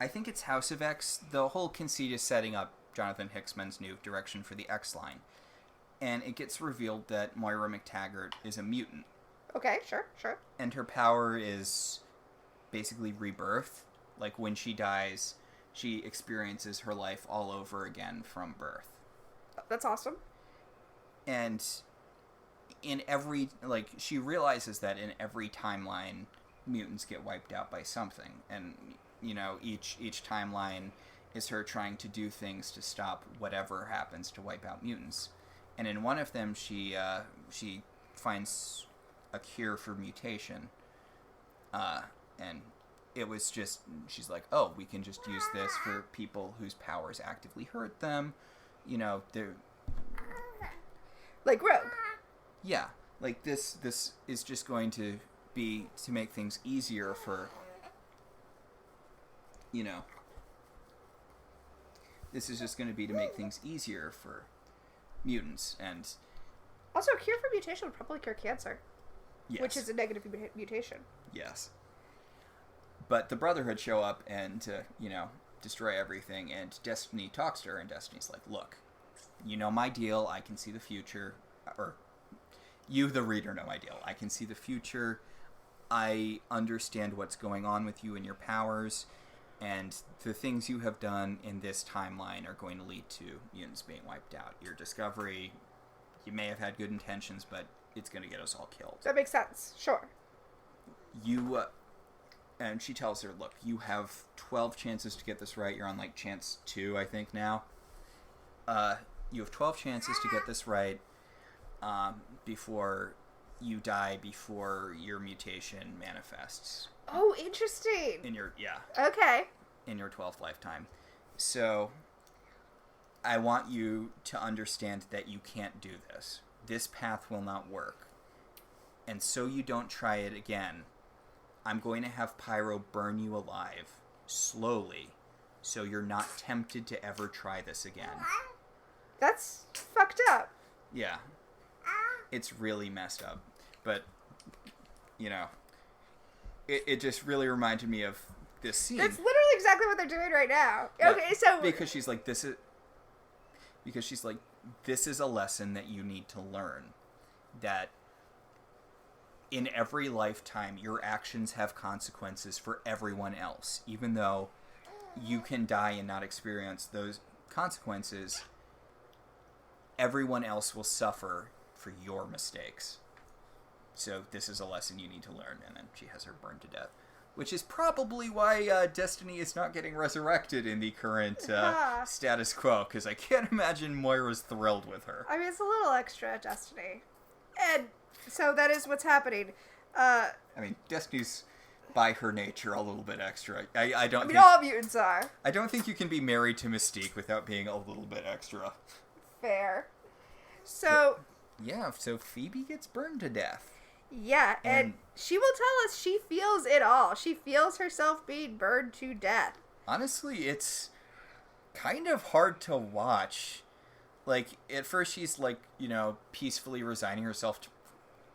I think it's House of X. The whole conceit is setting up Jonathan Hickman's new direction for the X-line. And it gets revealed that Moira McTaggart is a mutant. Okay, sure. And her power is basically rebirth. Like, when she dies, she experiences her life all over again from birth. That's awesome. And in every, like, she realizes that in every timeline, mutants get wiped out by something. And, you know, each timeline is her trying to do things to stop whatever happens to wipe out mutants. And in one of them, she finds a cure for mutation. And it was just, she's like, oh, we can just use this for people whose powers actively hurt them. You know, they're... Like Rogue. Yeah, like this is just going to be to make things easier for, you know, this is just going to be to make things easier for mutants. And also, a cure for mutation would probably cure cancer. yes. Which is a negative mutation. Yes. But the Brotherhood show up and, you know, destroy everything, and Destiny talks to her, and Destiny's like, look, you know my deal, I can see the future, or you, the reader, know my deal. I can see the future, I understand what's going on with you and your powers, and the things you have done in this timeline are going to lead to mutants being wiped out. Your discovery, you may have had good intentions, but it's going to get us all killed. That makes sense, sure. And she tells her, look, you have 12 chances to get this right. You're on, like, chance 2, I think, now. You have 12 chances to get this right before you die, before your mutation manifests. Oh, interesting. Okay. In your 12th lifetime. So, I want you to understand that you can't do this. This path will not work. And so you don't try it again, I'm going to have Pyro burn you alive, slowly, so you're not tempted to ever try this again. That's fucked up. Yeah. It's really messed up. But, you know, it just really reminded me of this scene. That's literally exactly what they're doing right now. Okay, so... Because she's like, this is a lesson that you need to learn. That in every lifetime, your actions have consequences for everyone else. Even though you can die and not experience those consequences, everyone else will suffer for your mistakes. So this is a lesson you need to learn. And then she has her burned to death. Which is probably why Destiny is not getting resurrected in the current status quo. Because I can't imagine Moira's thrilled with her. I mean, it's a little extra, Destiny. And so that is what's happening. I mean, Destiny's, by her nature, a little bit extra. I mean, all mutants are. I don't think you can be married to Mystique without being a little bit extra. Fair. So... Yeah, so Phoebe gets burned to death. Yeah, and she will tell us she feels it all. She feels herself being burned to death. Honestly, it's kind of hard to watch. Like, at first she's, like, you know, peacefully resigning herself to,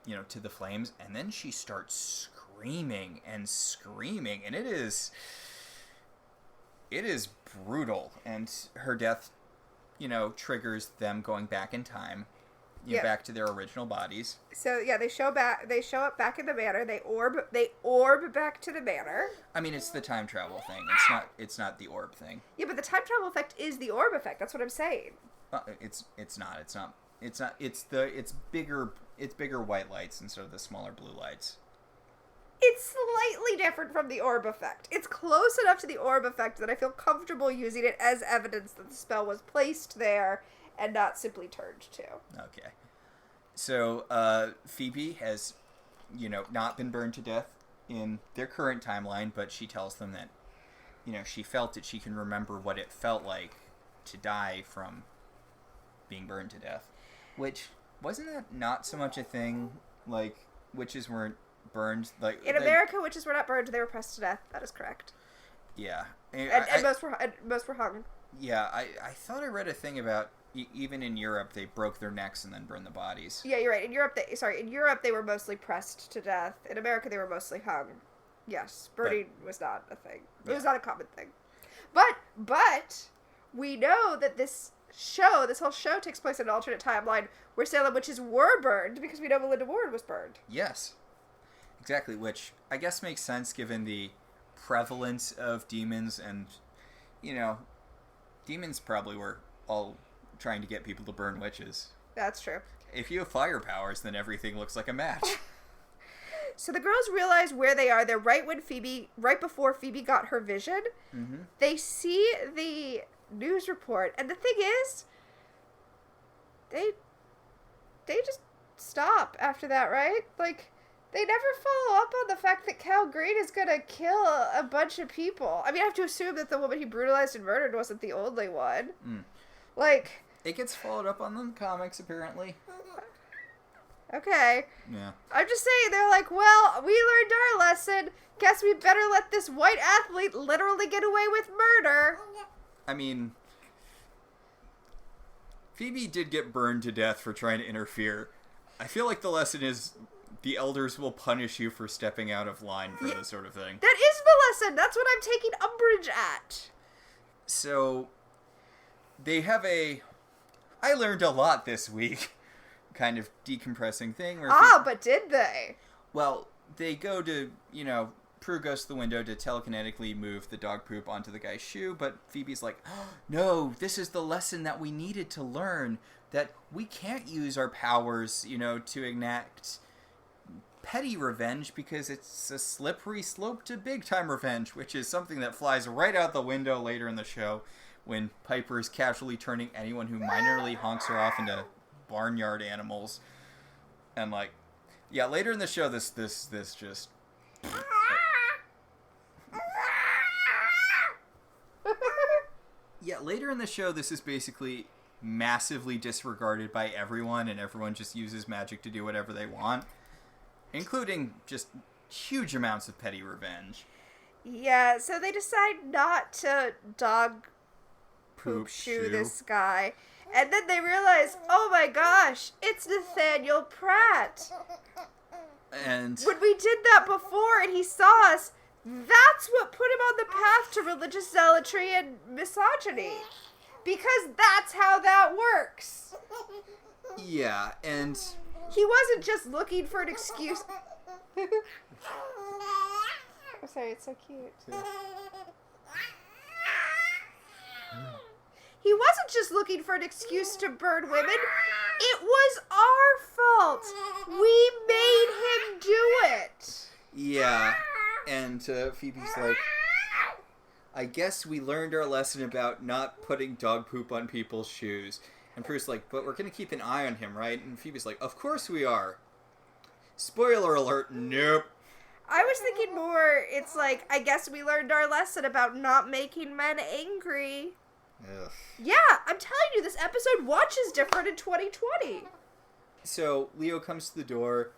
you know, to the flames, and then she starts screaming, and it is brutal, and her death, you know, triggers them going back in time. Back to their original bodies. So yeah, they show up back in the manor. They orb back to the manor. I mean, it's the time travel thing. It's not the orb thing. Yeah, but the time travel effect is the orb effect. That's what I'm saying. It's not. It's bigger white lights instead of the smaller blue lights. It's slightly different from the orb effect. It's close enough to the orb effect that I feel comfortable using it as evidence that the spell was placed there and not simply turned to. Okay. So, Phoebe has, you know, not been burned to death in their current timeline, but she tells them that, you know, she felt it. She can remember what it felt like to die from being burned to death. Which, wasn't that not so much a thing? Like, witches weren't burned? Like in America, witches were not burned. They were pressed to death. That is correct. Yeah. And most were hung. Yeah, I thought I read a thing about even in Europe, they broke their necks and then burned the bodies. Yeah, you're right. In Europe, they were mostly pressed to death. In America, they were mostly hung. Yes, burning was not a thing. It was not a common thing. But we know that this whole show takes place in an alternate timeline where Salem witches were burned because we know Melinda Ward was burned. Yes, exactly. Which I guess makes sense given the prevalence of demons, and you know, demons probably were all trying to get people to burn witches. That's true. if you have fire powers, then everything looks like a match. So the girls realize where they are. They're right before Phoebe got her vision. Mm-hmm. They see the news report, and the thing is, they just stop after that, right? Like, they never follow up on the fact that Cal Green is gonna kill a bunch of people. I mean, I have to assume that the woman he brutalized and murdered wasn't the only one. Mm. Like, it gets followed up on the comics, apparently. Okay. Yeah. I'm just saying, they're like, well, we learned our lesson. Guess we better let this white athlete literally get away with murder. I mean, Phoebe did get burned to death for trying to interfere. I feel like the lesson is the elders will punish you for stepping out of line for this sort of thing. That is the lesson. That's what I'm taking umbrage at. So, they have I learned a lot this week kind of decompressing thing. Where but did they? Well, they go to, Prue goes to the window to telekinetically move the dog poop onto the guy's shoe, but Phoebe's like, oh, no, this is the lesson that we needed to learn, that we can't use our powers, to enact petty revenge because it's a slippery slope to big-time revenge, which is something that flies right out the window later in the show when Piper is casually turning anyone who minorly honks her off into barnyard animals. And later in the show this just later in the show this is basically massively disregarded by everyone, and everyone just uses magic to do whatever they want, including just huge amounts of petty revenge. Yeah, so they decide not to dog poop shoe this guy. And then they realize, oh my gosh, it's Nathaniel Pratt. And when we did that before and he saw us, that's what put him on the path to religious zealotry and misogyny. Because that's how that works. Yeah, and he wasn't just looking for an excuse. I'm sorry, it's so cute. He wasn't just looking for an excuse to burn women. It was our fault. We made him do it. Yeah, and Phoebe's like, I guess we learned our lesson about not putting dog poop on people's shoes. And Prue's like, but we're going to keep an eye on him, right? And Phoebe's like, of course we are. Spoiler alert, nope. I was thinking more, it's like, I guess we learned our lesson about not making men angry. Ugh. Yeah, I'm telling you, this episode watches different in 2020. So, Leo comes to the door,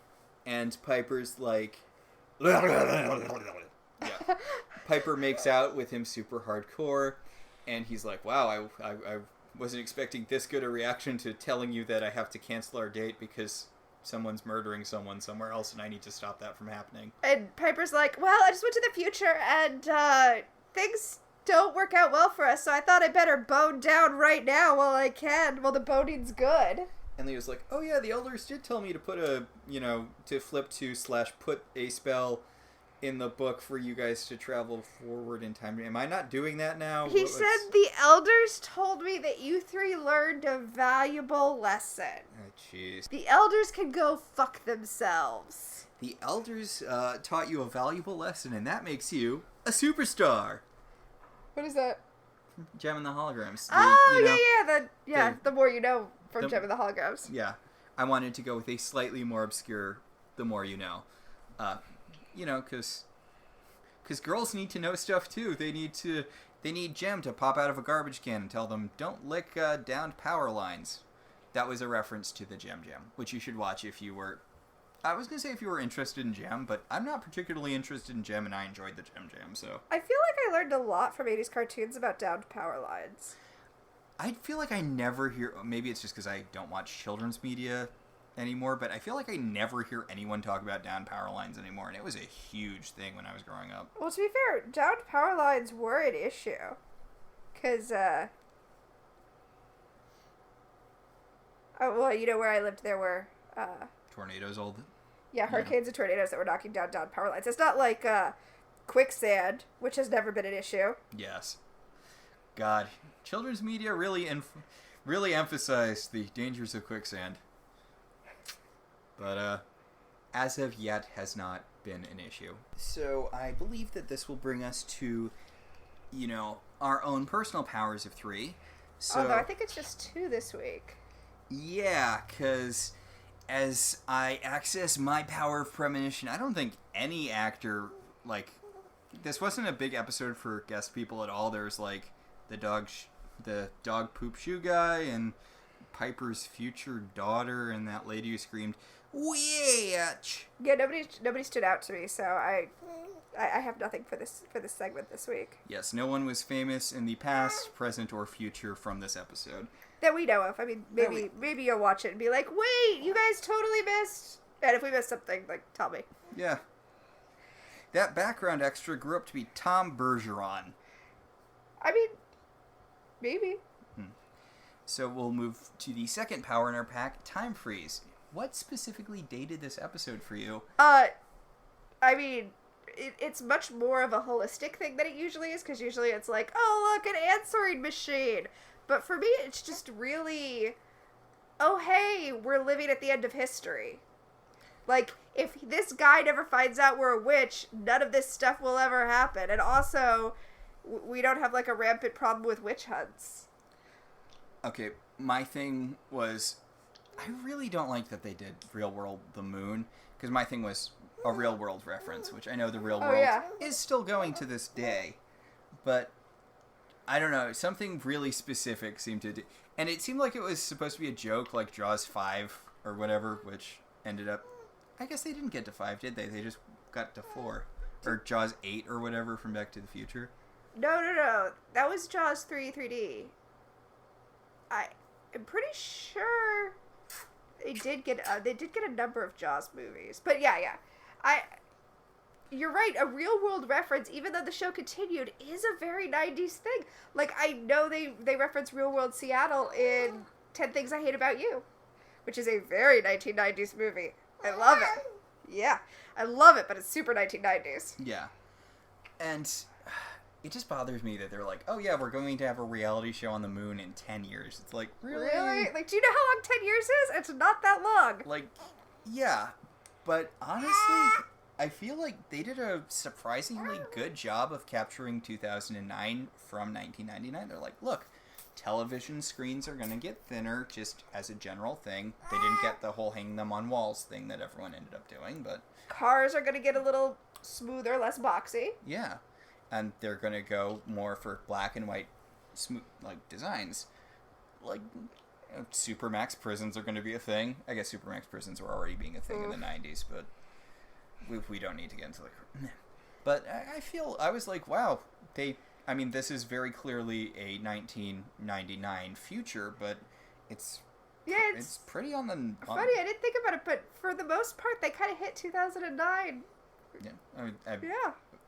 and Piper's like... Yeah. Piper makes out with him super hardcore, and he's like, wow, I wasn't expecting this good a reaction to telling you that I have to cancel our date because someone's murdering someone somewhere else, and I need to stop that from happening. And Piper's like, well, I just went to the future, and things don't work out well for us, so I thought I better bone down right now while I can, while the boning's good. And Leo's like, oh yeah, the elders did tell me to put to flip to / put a spell in the book for you guys to travel forward in time. Am I not doing that now? He said the elders told me that you three learned a valuable lesson. Oh, jeez. The elders can go fuck themselves. The elders taught you a valuable lesson, and that makes you a superstar. What is that? Gem and the Holograms. The more you know from Gem and the Holograms. Yeah. I wanted to go with a slightly more obscure The More You Know. Because girls need to know stuff too. They need Gem to pop out of a garbage can and tell them, don't lick downed power lines. That was a reference to the Gem, which you should watch if you were... I was going to say if you were interested in Gem, but I'm not particularly interested in Gem, and I enjoyed the Gem, so... I feel like I learned a lot from 80s cartoons about downed power lines. I feel like I never hear... Maybe it's just because I don't watch children's media anymore, but I feel like I never hear anyone talk about downed power lines anymore, and it was a huge thing when I was growing up. Well, to be fair, downed power lines were an issue. Because, where I lived, there were, tornadoes all the... Yeah, hurricanes and tornadoes that were knocking down power lines. It's not like, quicksand, which has never been an issue. Yes. God, children's media really emphasized the dangers of quicksand. But as of yet has not been an issue. So I believe that this will bring us to, our own personal powers of 3. So, Although I think it's just 2 this week. Yeah, because as I access my power of premonition, I don't think any actor, this wasn't a big episode for guest people at all. There's, the dog poop shoe guy, and Piper's future daughter, and that lady who screamed, "Witch!" Yeah, nobody stood out to me, so I have nothing for this segment this week. Yes, no one was famous in the past, present, or future from this episode. That we know of. I mean, maybe you'll watch it and be like, wait, you guys totally missed. And if we missed something, tell me. Yeah. That background extra grew up to be Tom Bergeron. I mean, maybe. So we'll move to the second power in our pack, Time Freeze. What specifically dated this episode for you? I mean, it's much more of a holistic thing than it usually is, because usually it's like, oh, look, an answering machine. But for me, it's just really, oh, hey, we're living at the end of history. If this guy never finds out we're a witch, none of this stuff will ever happen. And also, we don't have, a rampant problem with witch hunts. Okay, my thing was, I really don't like that they did Real World the Moon, because my thing was a Real World reference, which I know the Real World is still going to this day. But I don't know, something really specific seemed to do. And it seemed like it was supposed to be a joke, like Jaws 5 or whatever, which ended up... I guess they didn't get to 5, did they? They just got to 4. Or Jaws 8 or whatever from Back to the Future. No. That was Jaws 3D. I'm pretty sure they did get a number of Jaws movies. But yeah. You're right, a real world reference, even though the show continued, is a very 90s thing. I know they reference Real World Seattle in 10 Things I Hate About You, which is a very 1990s movie. I love it. Yeah, I love it, but it's super 1990s. Yeah. And it just bothers me that they're like, oh yeah, we're going to have a reality show on the moon in 10 years. It's like, really? Really? Do you know how long 10 years is? It's not that long. Yeah. But honestly... I feel like they did a surprisingly good job of capturing 2009 from 1999. They're like, look, television screens are going to get thinner just as a general thing. They didn't get the whole hang them on walls thing that everyone ended up doing, but... Cars are going to get a little smoother, less boxy. Yeah. And they're going to go more for black and white smooth, designs. Supermax prisons are going to be a thing. I guess Supermax prisons were already being a thing in the 90s, but... We don't need to get into But I was like, wow, this is very clearly a 1999 future, but it's pretty on the... Funny, I didn't think about it, but for the most part, they kind of hit 2009. Yeah.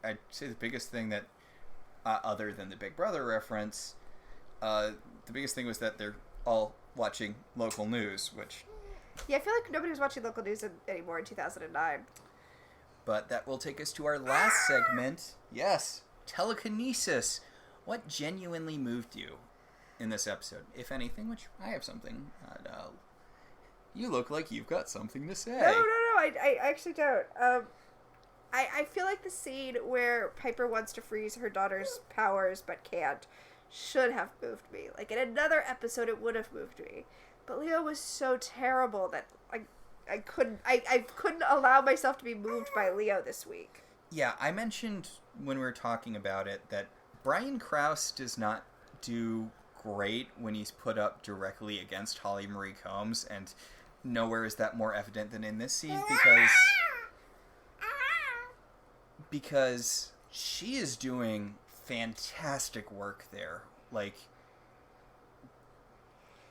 I'd say the biggest thing that, other than the Big Brother reference, the biggest thing was that they're all watching local news, which... Yeah, I feel like nobody was watching local news anymore in 2009. But that will take us to our last segment. Yes, telekinesis. What genuinely moved you in this episode, if anything? Which I have something. You look like you've got something to say. No. I actually don't. I feel like the scene where Piper wants to freeze her daughter's powers but can't should have moved me. In another episode, it would have moved me. But Leo was so terrible that I couldn't allow myself to be moved by Leo this week. Yeah, I mentioned when we were talking about it that Brian Krause does not do great when he's put up directly against Holly Marie Combs, and nowhere is that more evident than in this scene because she is doing fantastic work there.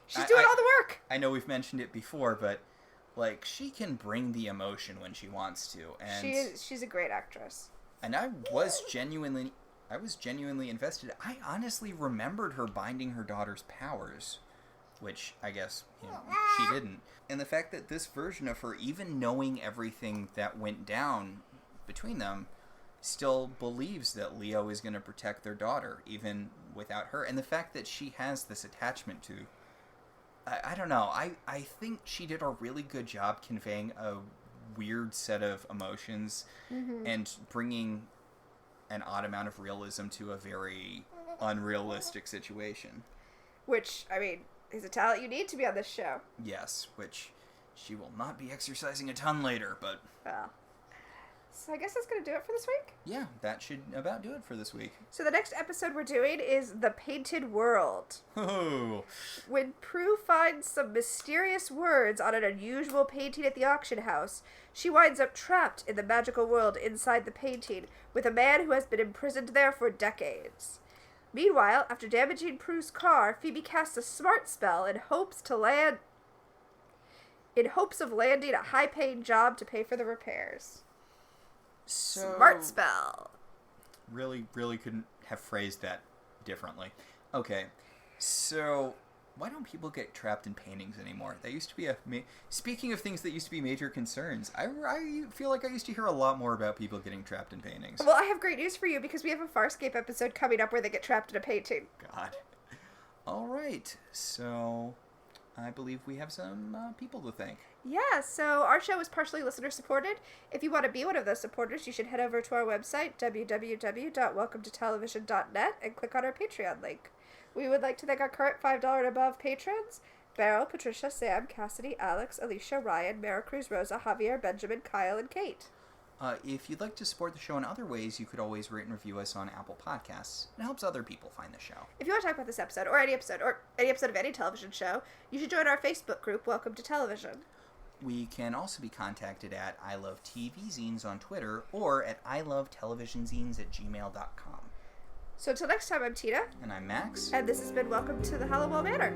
She's doing all the work. I know we've mentioned it before, but she can bring the emotion when she wants to, and she's a great actress. And I was genuinely invested. I honestly remembered her binding her daughter's powers, which I guess she didn't. And the fact that this version of her, even knowing everything that went down between them, still believes that Leo is going to protect their daughter, even without her. And the fact that she has this attachment to I don't know. I think she did a really good job conveying a weird set of emotions and bringing an odd amount of realism to a very unrealistic situation. Which, I mean, is a talent you need to be on this show. Yes, which she will not be exercising a ton later, but... Well. So I guess that's going to do it for this week? Yeah, that should about do it for this week. So the next episode we're doing is The Painted World. Oh. When Prue finds some mysterious words on an unusual painting at the auction house, she winds up trapped in the magical world inside the painting with a man who has been imprisoned there for decades. Meanwhile, after damaging Prue's car, Phoebe casts a smart spell in hopes of landing a high-paying job to pay for the repairs. Smart spell. Really couldn't have phrased that differently. Okay, so why don't people get trapped in paintings anymore? That used to be speaking of things that used to be major concerns, I feel like I used to hear a lot more about people getting trapped in paintings. Well, I have great news for you because we have a Farscape episode coming up where they get trapped in a painting. God. All right, so I believe we have some people to thank. Yeah, so our show is partially listener-supported. If you want to be one of those supporters, you should head over to our website, www.welcometotelevision.net, and click on our Patreon link. We would like to thank our current $5 and above patrons, Beryl, Patricia, Sam, Cassidy, Alex, Alicia, Ryan, Mara Cruz, Rosa, Javier, Benjamin, Kyle, and Kate. If you'd like to support the show in other ways, you could always rate and review us on Apple Podcasts. It helps other people find the show. If you want to talk about this episode, or any episode of any television show, you should join our Facebook group, Welcome to Television. We can also be contacted at I Love TV Zines on Twitter or at ilovetelevisionzines@gmail.com. So until next time, I'm Tina. And I'm Max. And this has been Welcome to the Halliwell Manor.